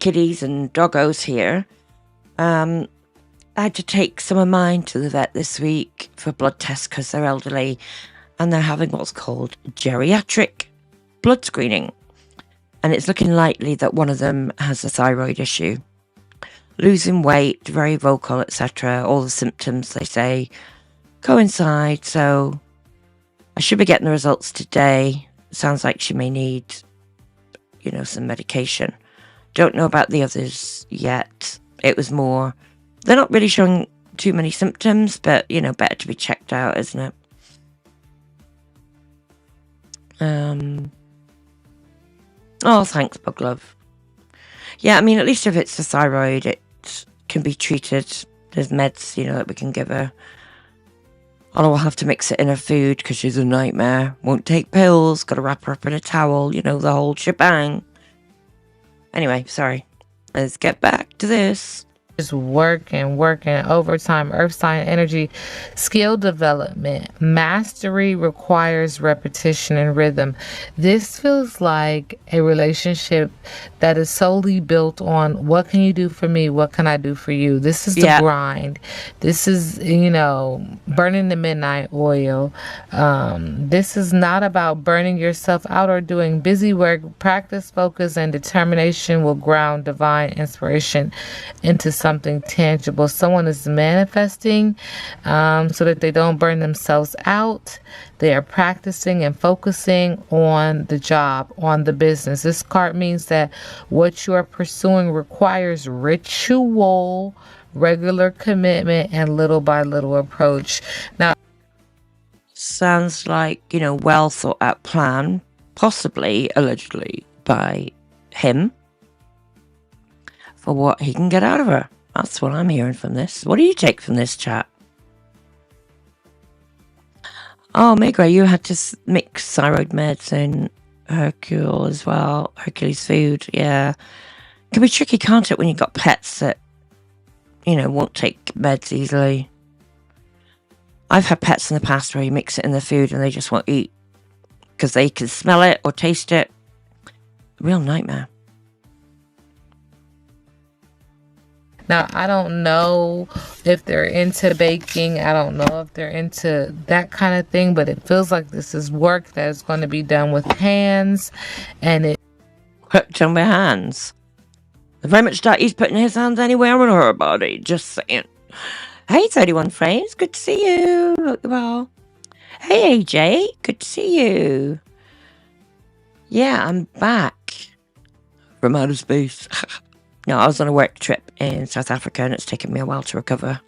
C: kitties and doggos here. I had to take some of mine to the vet this week for blood tests because they're elderly and they're having what's called geriatric blood screening. And it's looking likely that one of them has a thyroid issue. Losing weight, very vocal, etc. All the symptoms, they say, coincide. So I should be getting the results today. Sounds like she may need, you know, some medication. Don't know about the others yet. It was more, they're not really showing too many symptoms, but, you know, better to be checked out, isn't it? Oh, thanks, Bug Love. Yeah, I mean, at least if it's the thyroid, it can be treated. There's meds, you know, that we can give her. And we'll have to mix it in her food because she's a nightmare. Won't take pills, got to wrap her up in a towel, you know, the whole shebang. Anyway, sorry. Let's get back to this.
D: Just working overtime, earth sign energy, skill development. Mastery requires repetition and rhythm. This feels like a relationship that is solely built on what can you do for me? What can I do for you? This is the grind. This is, you know, burning the midnight oil. This is not about burning yourself out or doing busy work. Practice, focus, and determination will ground divine inspiration into something something tangible. Someone is manifesting so that they don't burn themselves out. They are practicing and focusing on the job, on the business. This card means that what you are pursuing requires ritual, regular commitment, and little by little approach. Now,
C: sounds like, well thought out plan, possibly, allegedly, by him for what he can get out of her. That's what I'm hearing from this. What do you take from this, chat? Oh, Megra, you had to mix thyroid meds in Hercule as well. Hercules food, yeah. It can be tricky, can't it, when you've got pets that, won't take meds easily. I've had pets in the past where you mix it in their food and they just won't eat because they can smell it or taste it. Real nightmare.
D: Now, I don't know if they're into baking. I don't know if they're into that kind of thing, but it feels like this is work that is going to be done with hands. And it
C: Work done with hands. I very much doubt he's putting his hands anywhere on her body. Just saying. Hey, 31 Frames. Good to see you. Hope you're well. Hey, AJ. Good to see you. Yeah, I'm back from outer space. No, I was on a work trip in South Africa and it's taken me a while to recover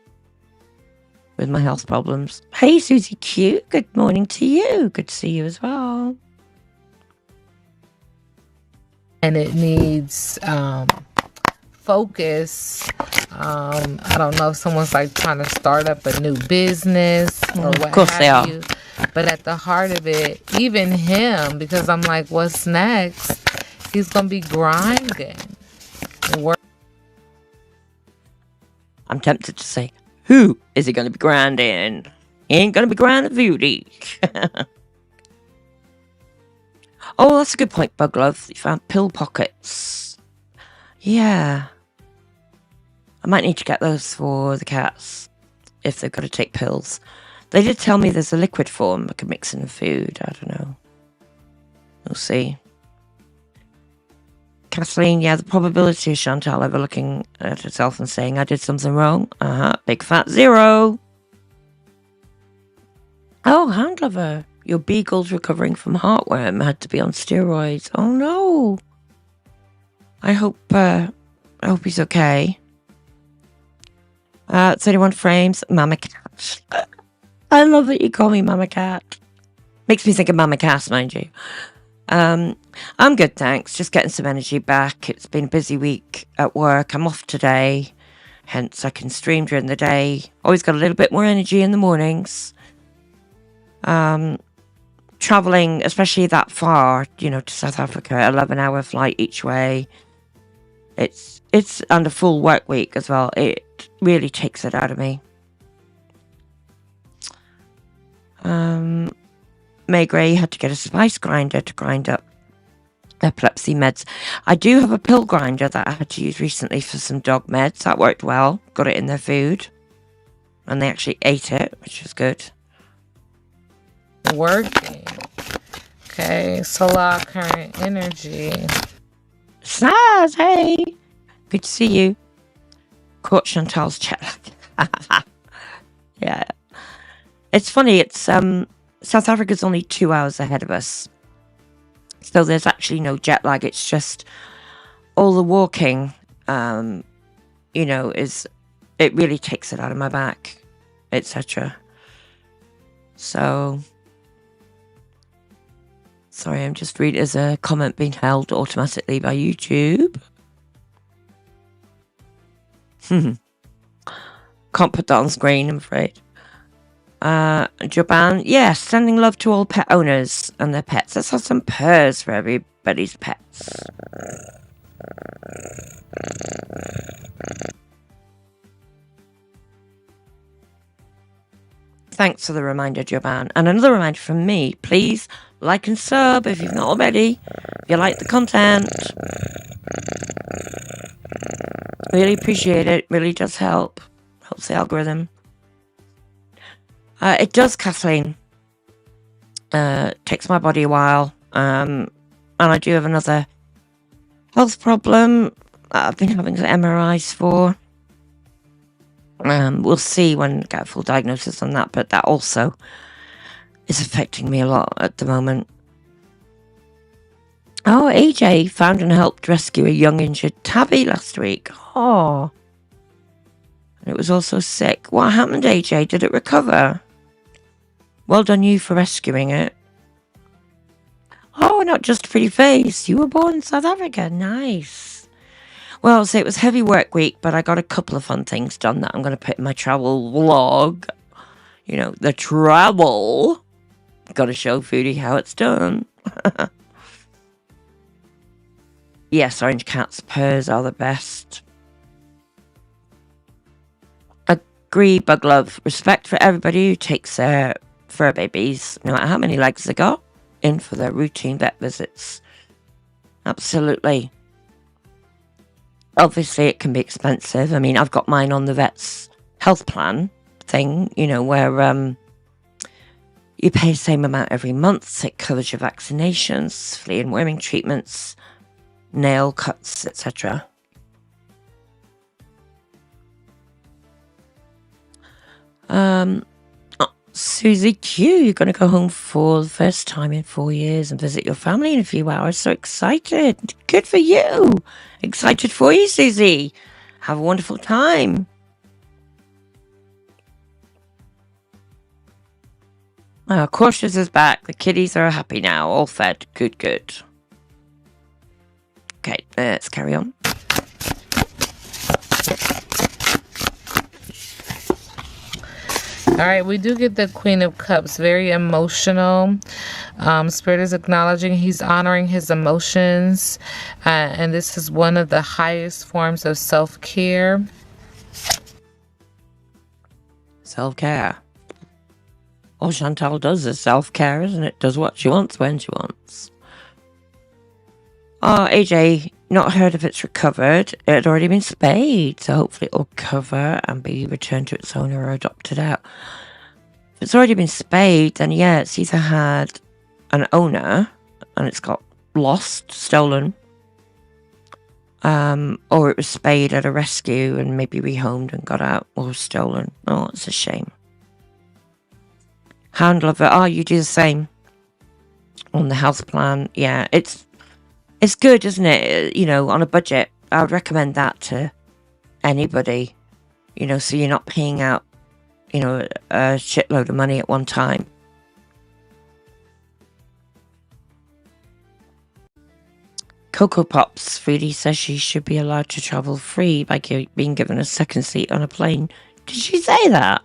C: with my health problems. Hey, Susie Q, good morning to you. Good to see you as well.
D: and it needs focus. I don't know if someone's like trying to start up a new business or what
C: of course
D: have
C: they are.
D: you. But at the heart of it, even him, because I'm like, what's next? He's gonna be grinding.
C: I'm tempted to say, who is he going to be grinding? He ain't going to be grinding Foodie. Oh, that's a good point, Bug Love. You found pill pockets. Yeah. I might need to get those for the cats if they've got to take pills. They did tell me there's a liquid form I could mix in the food. I don't know. We'll see. Kathleen, yeah, the probability of Chantal ever looking at herself and saying, I did something wrong. Big fat 0. Oh, Hand Lover. Your beagle's recovering from heartworm. Had to be on steroids. Oh, no. I hope he's okay. 31 Frames. Mama Cat. I love that you call me Mama Cat. Makes me think of Mama Cass, mind you. I'm good, thanks. Just getting some energy back. It's been a busy week at work. I'm off today, hence I can stream during the day. Always got a little bit more energy in the mornings. Traveling, especially that far, to South Africa, 11-hour flight each way. It's under full work week as well. It really takes it out of me. May Gray had to get a spice grinder to grind up epilepsy meds. I do have a pill grinder that I had to use recently for some dog meds. That worked well. Got it in their food. And they actually ate it, which was good.
D: Working. Okay, Salah, current energy.
C: Snaz, hey! Good to see you. Caught Chantal's chat. Yeah. It's funny, it's South Africa's only 2 hours ahead of us. So there's actually no jet lag. It's just all the walking, it really takes it out of my back, etc. So, sorry, I'm just reading. There's a comment being held automatically by YouTube. Can't put that on screen, I'm afraid. Japan, yes, sending love to all pet owners and their pets. Let's have some purrs for everybody's pets. Thanks for the reminder, Japan. And another reminder from me, please like and sub if you've not already. If you like the content. Really appreciate it. Really does help. Helps the algorithm. It does, Kathleen. Takes my body a while. And I do have another health problem I've been having MRIs for. We'll see when I get a full diagnosis on that, but that also is affecting me a lot at the moment. Oh, AJ found and helped rescue a young injured tabby last week. Oh. And it was also sick. What happened, AJ? Did it recover? Well done you for rescuing it. Oh, not just a pretty face. You were born in South Africa. Nice. Well, so it was heavy work week, but I got a couple of fun things done that I'm going to put in my travel vlog. You know, the travel. Got to show Foodie how it's done. Yes, orange cats' purrs are the best. Agree, bug love. Respect for everybody who takes their fur babies, no matter how many legs they got, in for their routine vet visits. Absolutely. Obviously, it can be expensive. I mean, I've got mine on the vet's health plan thing, you know, where you pay the same amount every month. It covers your vaccinations, flea and worming treatments, nail cuts, etc. Susie Q, you're going to go home for the first time in 4 years and visit your family in a few hours. So excited. Good for you. Excited for you, Susie. Have a wonderful time. Cautious is back. The kiddies are happy now. All fed. Good, good. Okay, let's carry on.
D: All right, we do get the Queen of Cups, very emotional. Spirit is acknowledging he's honoring his emotions, and this is one of the highest forms of self-care.
C: Self-care. All Chantal does is self-care, isn't it? Does what she wants when she wants. Oh, AJ, not heard if it's recovered. It had already been spayed, so hopefully it'll recover and be returned to its owner or adopted out. If it's already been spayed, then yeah, it's either had an owner and it's got lost, stolen, or it was spayed at a rescue and maybe rehomed and got out or stolen. Oh, it's a shame. Hound lover, oh, you do the same on the health plan. Yeah, it's good, isn't it? You know, on a budget, I would recommend that to anybody, you know, so you're not paying out, you know, a shitload of money at one time. Cocoa Pops, Foodie says she should be allowed to travel free by being given a second seat on a plane. Did she say that?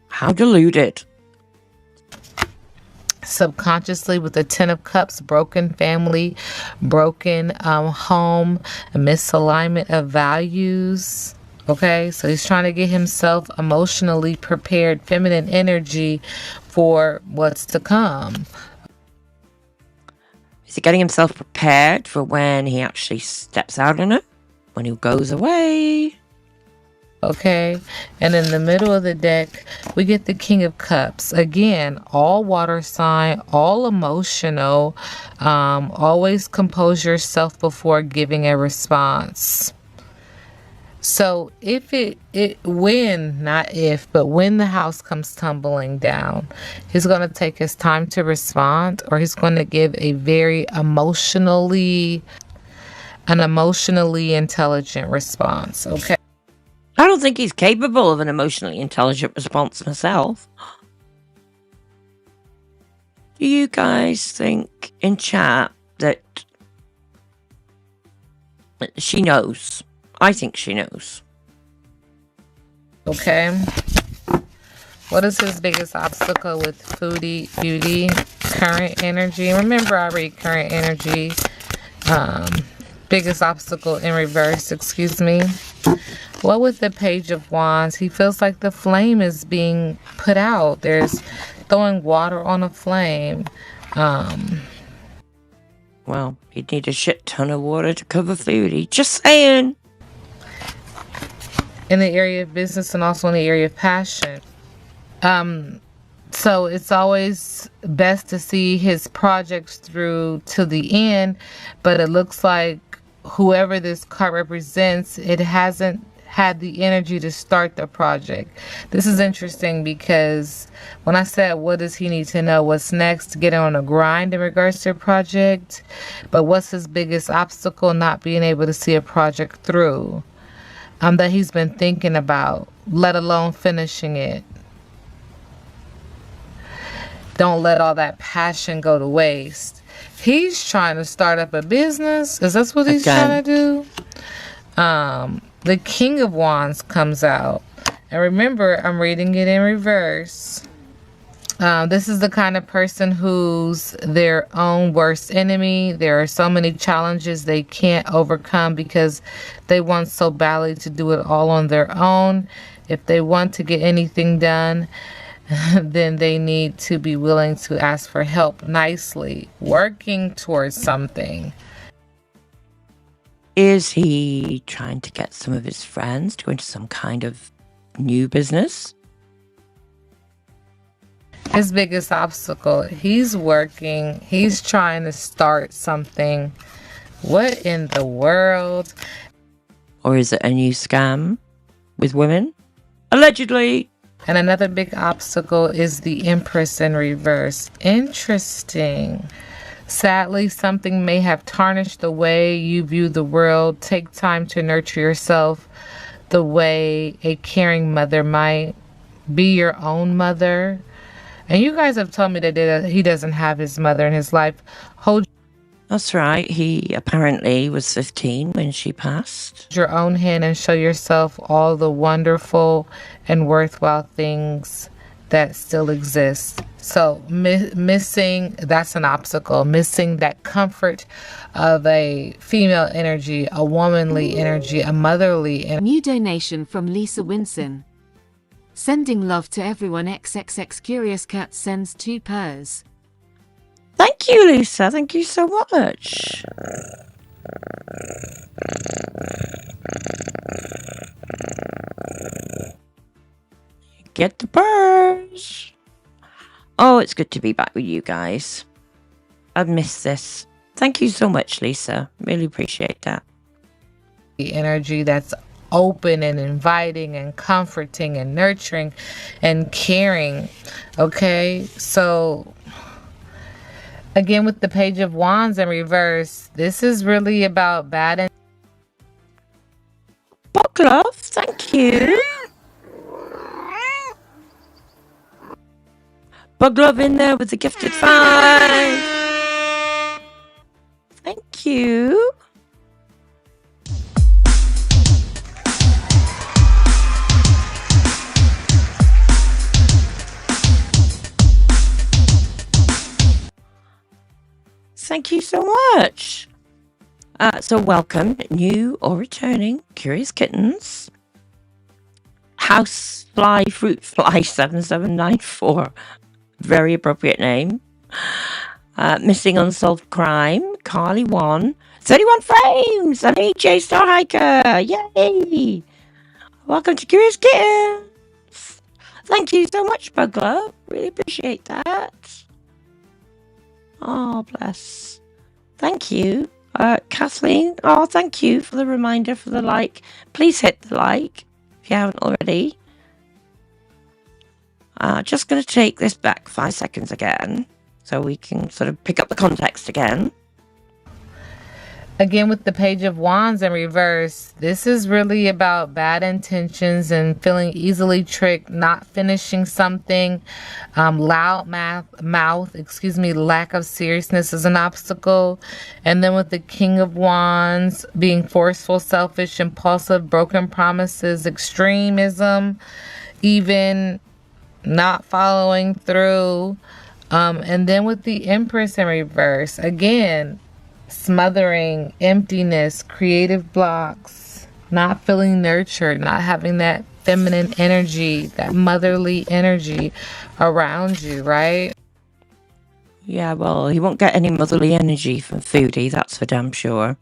C: How deluded.
D: Subconsciously with the Ten of Cups, broken family, broken home, a misalignment of values. Okay, so he's trying to get himself emotionally prepared, feminine energy for what's to come.
C: Is he getting himself prepared for when he actually steps out in it? When he goes away?
D: Okay, and in the middle of the deck, we get the King of Cups. Again, all water sign, all emotional. Always compose yourself before giving a response. So when the house comes tumbling down, he's going to take his time to respond, or he's going to give a very emotionally intelligent response. Okay.
C: I don't think he's capable of an emotionally intelligent response myself. Do you guys think in chat that she knows? I think she knows.
D: Okay. What is his biggest obstacle with Foodie Beauty? Current energy. Remember, I read current energy. Biggest obstacle in reverse, excuse me. What with the Page of Wands? He feels like the flame is being put out. There's throwing water on a flame.
C: Well, you'd need a shit ton of water to cover Foodie. Just saying.
D: In the area of business and also in the area of passion. So it's always best to see his projects through to the end, but it looks like whoever this card represents, it hasn't had the energy to start the project. This is interesting because when I said what does he need to know, what's next, get on a grind in regards to a project, but what's his biggest obstacle? Not being able to see a project through that he's been thinking about, let alone finishing it. Don't let all that passion go to waste. He's trying to start up a business. Is that what he's trying to do? The King of Wands comes out. And remember, I'm reading it in reverse. This is the kind of person who's their own worst enemy. There are so many challenges they can't overcome because they want so badly to do it all on their own. If they want to get anything done, then they need to be willing to ask for help nicely, working towards something.
C: Is he trying to get some of his friends to go into some kind of new business?
D: His biggest obstacle, he's working, he's trying to start something. What in the world?
C: Or is it a new scam with women? Allegedly.
D: And another big obstacle is the Empress in reverse. Interesting. Sadly, something may have tarnished the way you view the world. Take time to nurture yourself the way a caring mother might. Be your own mother. And you guys have told me that he doesn't have his mother in his life.
C: That's right. He apparently was 15 when she passed.
D: Your own hand and show yourself all the wonderful and worthwhile things that still exist. So missing, that's an obstacle. Missing that comfort of a female energy, a womanly energy, a motherly energy.
F: New donation from Lisa Winson. Sending love to everyone. XXX Curious Cat sends 2 purrs.
C: Thank you, Lisa. Thank you so much. Get the purrs. Oh, it's good to be back with you guys. I've missed this. Thank you so much, Lisa. Really appreciate that.
D: The energy that's open and inviting and comforting and nurturing and caring. Okay, so again, with the Page of Wands in reverse, this is really about bad and
C: Bog love, thank you. Bug love in there with the gifted 5. Thank you. Thank you so much. So welcome, new or returning curious kittens. Housefly, Fruitfly 7794. Very appropriate name. Missing Unsolved Crime, Carly 1. 31 frames, and AJ Star Hiker. Yay! Welcome to Curious Kittens. Thank you so much, Bug Love. Really appreciate that. Oh, bless. Thank you. Kathleen, oh, thank you for the reminder for the like. Please hit the like if you haven't already. Just going to take this back 5 seconds again so we can sort of pick up the context again.
D: Again, with the Page of Wands in reverse, this is really about bad intentions and feeling easily tricked, not finishing something. Loud mouth, lack of seriousness is an obstacle. And then with the King of Wands, being forceful, selfish, impulsive, broken promises, extremism, even not following through. And then with the Empress in reverse, again, smothering, emptiness, creative blocks, not feeling nurtured, not having that feminine energy, that motherly energy around you, right?
C: Yeah, well, he won't get any motherly energy from Foodie, that's for damn sure.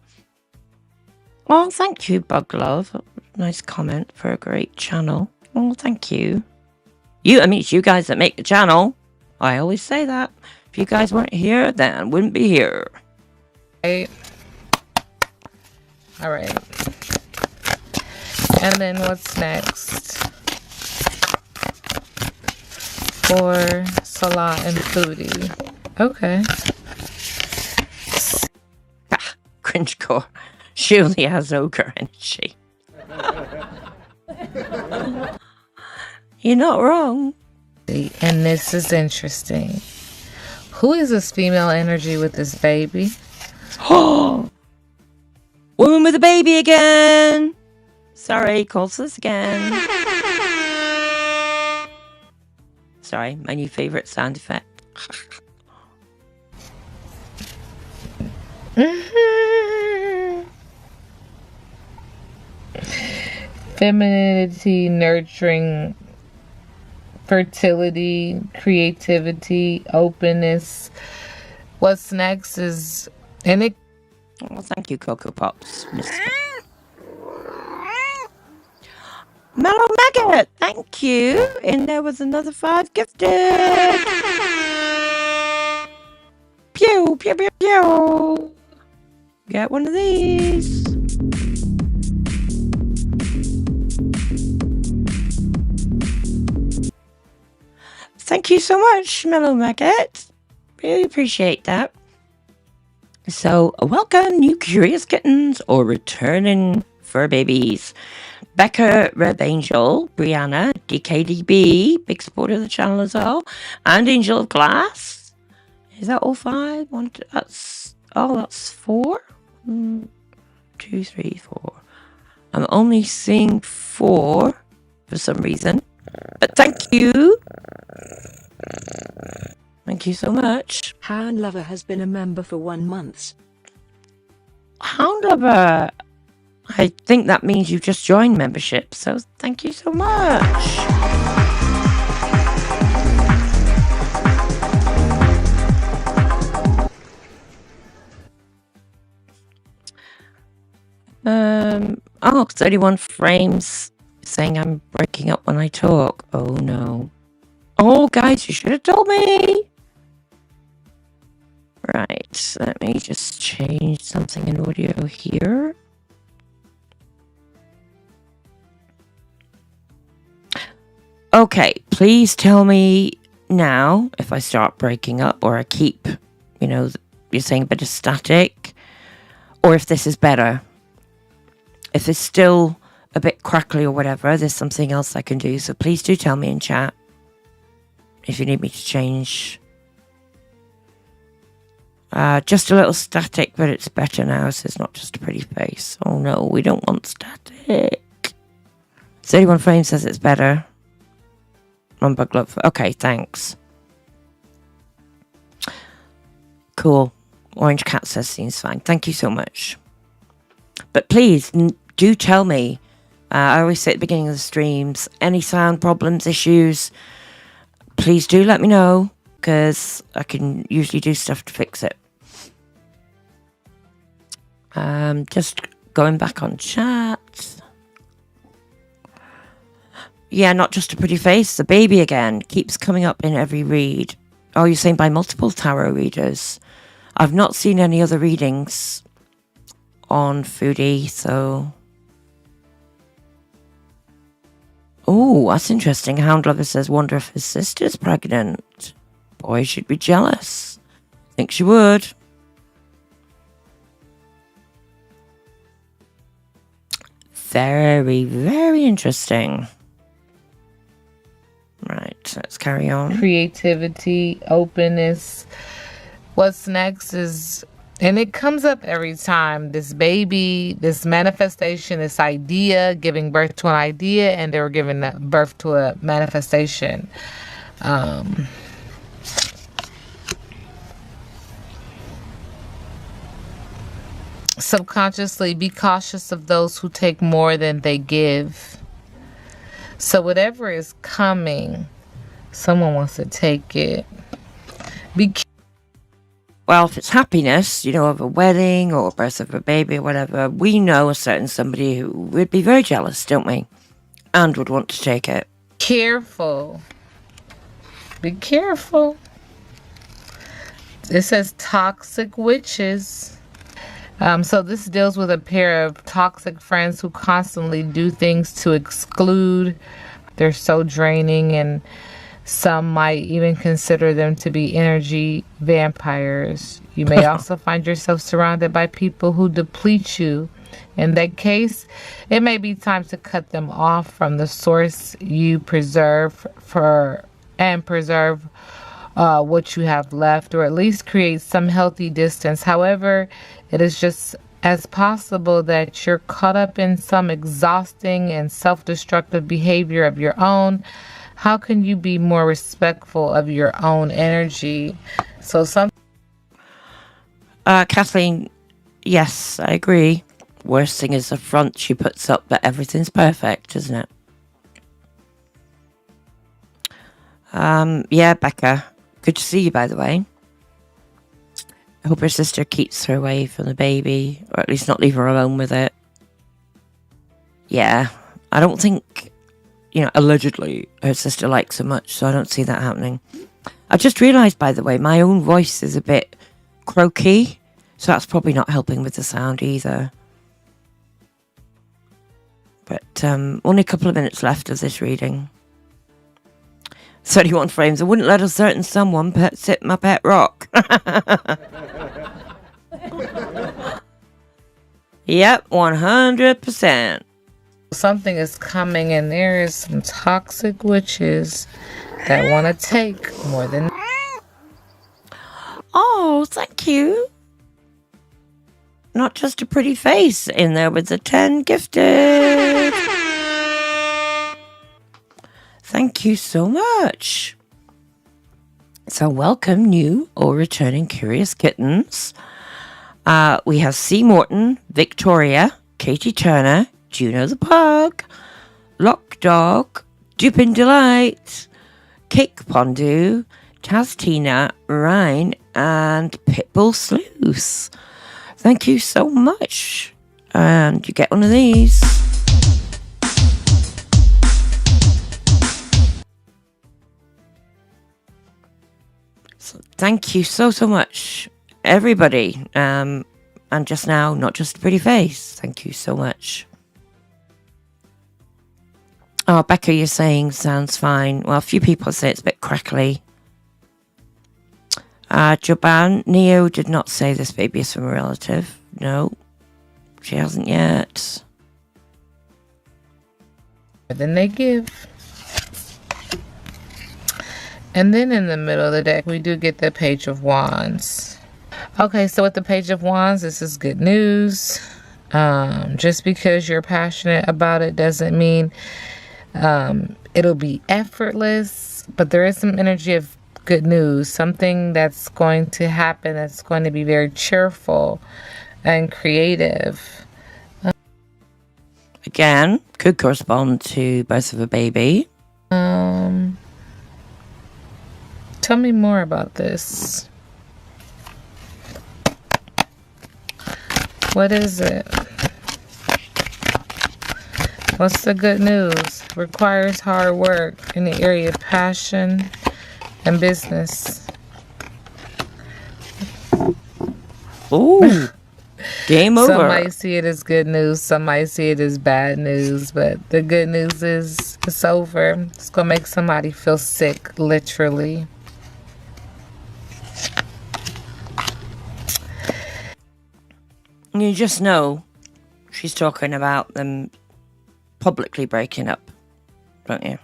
C: Oh, thank you, Bug Love. Nice comment for a great channel. Oh, thank you. It's you guys that make the channel. I always say that. If you guys weren't here, then I wouldn't be here.
D: Right. All right. And then what's next for Salah and Foodie? Okay.
C: Cringecore surely has ogre energy. You're not wrong.
D: And this is interesting. Who is this female energy with this baby?
C: Oh, woman with a baby again. Sorry, calls us again. Sorry, my new favorite sound effect.
D: Femininity, nurturing, fertility, creativity, openness. What's next is, and it.
C: Well, thank you, Cocoa Pops. Mellow Maggot, thank you. And there was another 5 gifted. Pew, pew, pew, pew. Get one of these. Thank you so much, Mellow Maggot. Really appreciate that. So, welcome, new curious kittens or returning fur babies. Becca, Red Angel, Brianna, DKDB, big supporter of the channel as well, and Angel of Glass. Is that all 5? That's 4. 2, 3, 4. I'm only seeing 4 for some reason, but thank you. Thank you so much.
E: Hound Lover has been a member for 1 month.
C: Hound Lover, I think that means you've just joined membership, so thank you so much. Oh, 31 frames saying I'm breaking up when I talk. Oh no. Oh, guys, you should have told me. Right, let me just change something in audio here. Okay, please tell me now if I start breaking up or I keep, you're saying a bit of static, or if this is better. If it's still a bit crackly or whatever, there's something else I can do. So please do tell me in chat if you need me to change. Just a little static, but it's better now, so it's not just a pretty face. Oh no, we don't want static. 31 frames says it's better. Unbug love. Okay, thanks. Cool. Orange Cat says seems fine. Thank you so much. But please, do tell me. I always say at the beginning of the streams, any sound problems, issues, please do let me know, because I can usually do stuff to fix it. Just going back on chat. Yeah, not just a pretty face, the baby again keeps coming up in every read. Oh, you're saying by multiple tarot readers. I've not seen any other readings on Foodie, so... Oh, that's interesting. Hound Lover says, wonder if his sister's pregnant. Boy, she'd be jealous. Think she would. Very, very interesting. Right, let's carry on.
D: Creativity, openness. What's next is, and it comes up every time, this baby, this manifestation, this idea, giving birth to an idea, and they were giving birth to a manifestation. Subconsciously, be cautious of those who take more than they give. So whatever is coming, someone wants to take it.
C: Well, if it's happiness, of a wedding or birth of a baby or whatever, we know a certain somebody who would be very jealous, don't we? And would want to take it.
D: Careful. Be careful. It says toxic witches. So this deals with a pair of toxic friends who constantly do things to exclude. They're so draining, and some might even consider them to be energy vampires. You may also find yourself surrounded by people who deplete you. In that case, it may be time to cut them off from the source you preserve what you have left, or at least create some healthy distance. However, it is just as possible that you're caught up in some exhausting and self-destructive behavior of your own. How can you be more respectful of your own energy? So
C: Kathleen, yes, I agree. Worst thing is the front she puts up that everything's perfect, isn't it? Yeah, Becca. Good to see you, by the way. I hope her sister keeps her away from the baby, or at least not leave her alone with it. Yeah, I don't think, allegedly her sister likes her much, so I don't see that happening. I just realised, by the way, my own voice is a bit croaky, so that's probably not helping with the sound either. But only a couple of minutes left of this reading. 31 frames. I wouldn't let a certain someone sit my pet rock. Yep, 100%.
D: something is coming, and there is some toxic witches that want to take more than...
C: Oh, thank you. Not just a pretty face in there with the 10 gifted. Thank you so much. So welcome new or returning curious kittens. We have C. Morton, Victoria, Katie Turner, Juno the Pug, Lock Dog, Dupin Delight, Cake Pondu, Taz Ryan, and Pitbull Sleuth. Thank you so much. And you get one of these. So thank you so much, everybody. And just now, not just a pretty face. Thank you so much. Oh, Becca, you're saying sounds fine. Well, a few people say it's a bit crackly. Joban, Neo did not say this baby is from a relative. No, she hasn't yet.
D: Then they give. And then in the middle of the deck, we do get the Page of Wands. Okay, so with the Page of Wands, this is good news. Just because you're passionate about it doesn't mean it'll be effortless, but there is some energy of good news, something that's going to happen that's going to be very cheerful and creative.
C: Again, could correspond to birth of a baby.
D: Tell me more about this. What is it? What's the good news? Requires hard work in the area of passion and business.
C: Ooh, game over.
D: Some might see it as good news, some might see it as bad news, but the good news is it's over. It's gonna make somebody feel sick, literally.
C: You just know she's talking about them publicly breaking up, don't you?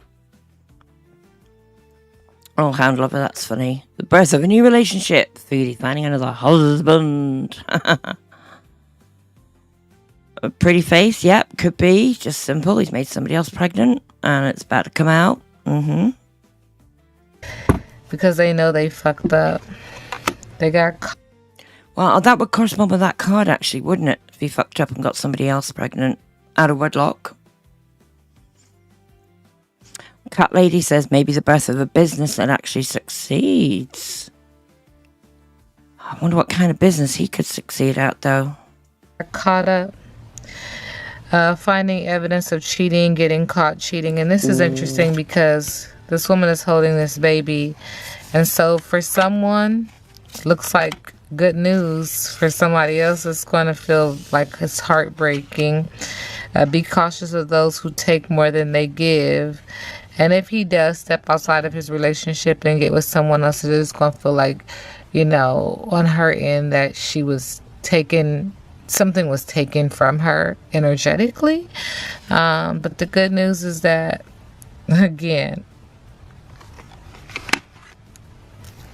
C: Oh, Hound Lover, that's funny. The birth of a new relationship. Foodie finding another husband. A pretty face, yep, could be. Just simple. He's made somebody else pregnant and it's about to come out.
D: Because they know they fucked up. They got caught.
C: Well, that would correspond with that card, actually, wouldn't it? If he fucked up and got somebody else pregnant out of wedlock. Cat Lady says maybe the birth of a business that actually succeeds. I wonder what kind of business he could succeed at, though.
D: Caught up. Finding evidence of cheating, getting caught cheating. And this is interesting because this woman is holding this baby. And so for someone, looks like good news for somebody else. It's going to feel like it's heartbreaking. Be cautious of those who take more than they give. And if he does step outside of his relationship and get with someone else, it is going to feel like, on her end that she was taken, something was taken from her energetically. But the good news is that, again,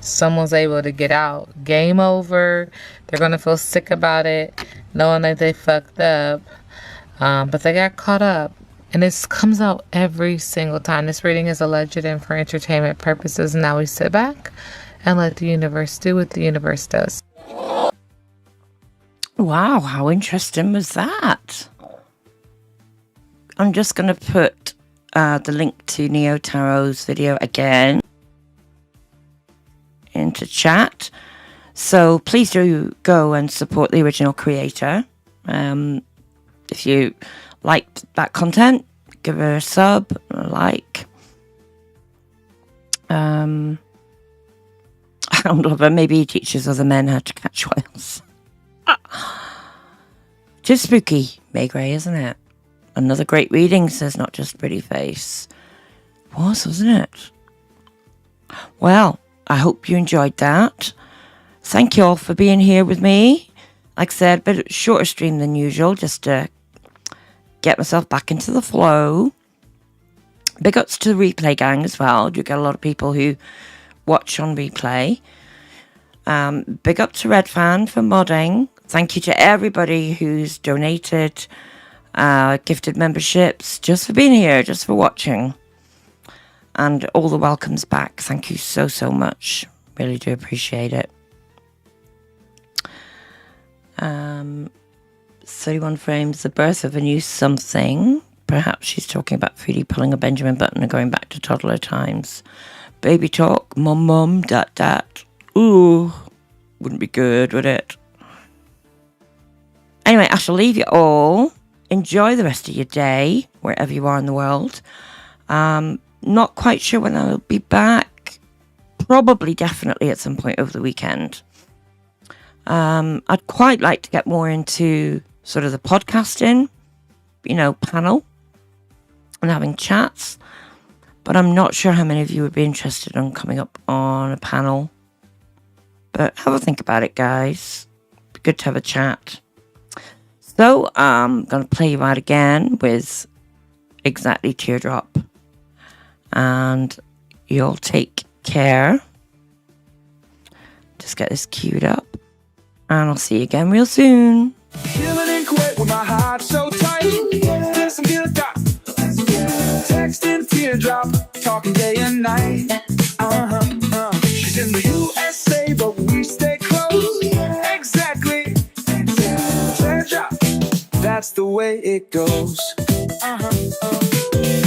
D: someone's able to get out. Game over. They're going to feel sick about it, knowing that they fucked up. But they got caught up. And this comes out every single time. This reading is alleged and for entertainment purposes. Now we sit back and let the universe do what the universe does.
C: Wow, how interesting was that? I'm just going to put the link to Neo Tarot's video again into chat. So please do go and support the original creator. If you liked that content, give her a sub, a like. I don't know, but maybe he teaches other men how to catch whales. Just spooky, May Gray, isn't it? Another great reading, says Not Just Pretty Face. Wasn't it? Well, I hope you enjoyed that. Thank you all for being here with me. Like I said, a bit shorter stream than usual, just to get myself back into the flow. Big ups to the replay gang as well. Do get a lot of people who watch on replay. Big up to Red Fan for modding. Thank you to everybody who's donated, gifted memberships, just for being here, just for watching. And all the welcomes back. Thank you so, so much. Really do appreciate it. 31 frames, the birth of a new something. Perhaps she's talking about Foodie pulling a Benjamin Button and going back to toddler times. Baby talk, mum, dat. Ooh, wouldn't be good, would it? Anyway, I shall leave you all. Enjoy the rest of your day, wherever you are in the world. Not quite sure when I'll be back. Probably, definitely at some point over the weekend. I'd quite like to get more into sort of the podcasting, panel and having chats. But I'm not sure how many of you would be interested in coming up on a panel. But have a think about it, guys. Be good to have a chat. So I'm going to play you out again with Exactly Teardrop. And you'll take care. Just get this queued up. And I'll see you again real soon.
A: Feeling in Kuwait with my heart so tight. Listen, feel it dot. Texting teardrop, talking day and night. She's in the USA, but we stay close. Exactly. Teardrop. That's the way it goes.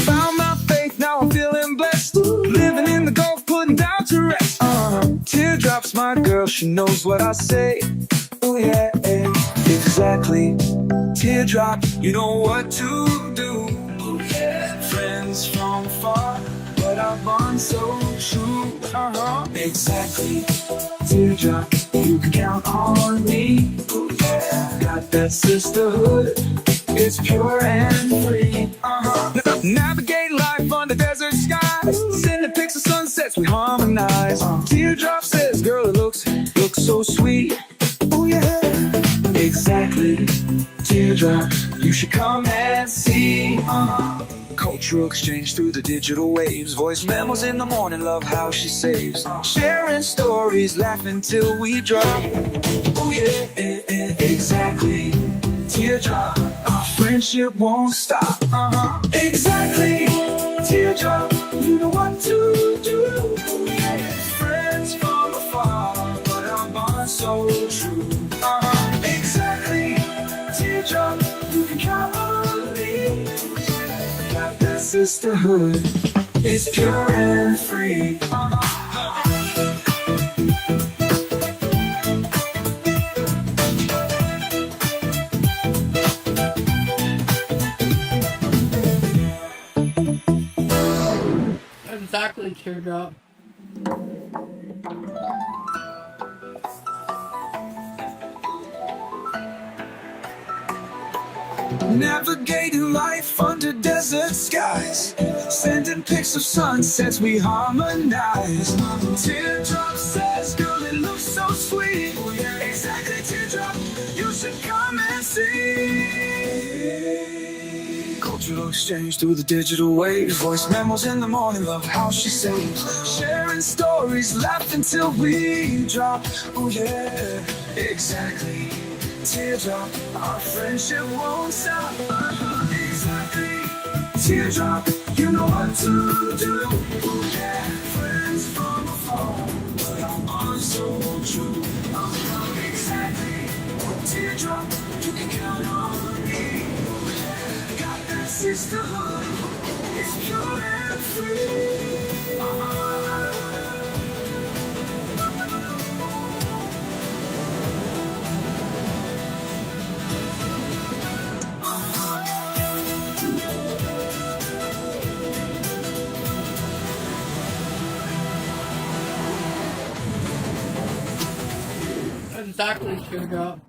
A: Found my faith, now I'm feeling blessed. Living in the Gulf, putting down to rest. Teardrops, my girl, she knows what I say. Oh yeah, exactly. Teardrop, you know what to do. Oh yeah, friends from afar, but our bond so true. Exactly. Teardrop, you can count on me. Oh yeah, got that sisterhood. It's pure and free. Navigate life under desert skies. Sending pics of sunsets, we harmonize. Teardrop says, girl, it looks so sweet. Oh yeah, exactly. Teardrop, you should come and see. Cultural exchange through the digital waves. Voice memos in the morning, love how she saves. Sharing stories, laughing till we drop. Oh yeah, exactly. Teardrop, our friendship won't stop. Exactly. Teardrop, you know what to do. Friends from afar, but our bond so true. Exactly. Teardrop, you can count on me. Got that sisterhood, it's pure and free.
B: Exactly, teardrop.
A: Navigating life under desert skies, sending pics of sunsets we harmonize. Teardrop says, girl, it looks so sweet. Exactly, teardrop, you should come and see. Cultural exchange through the digital wave. Voice memos in the morning, love how she sings. Sharing stories, laugh until we drop. Oh yeah, exactly. Teardrop, our friendship won't stop. Exactly. Teardrop, you know what to do. Oh yeah, friends from afar, but I'm on so true. Exactly. Teardrop, you can count on me. Oh yeah, got that sisterhood. It's pure and free.
B: Exactly, sugar.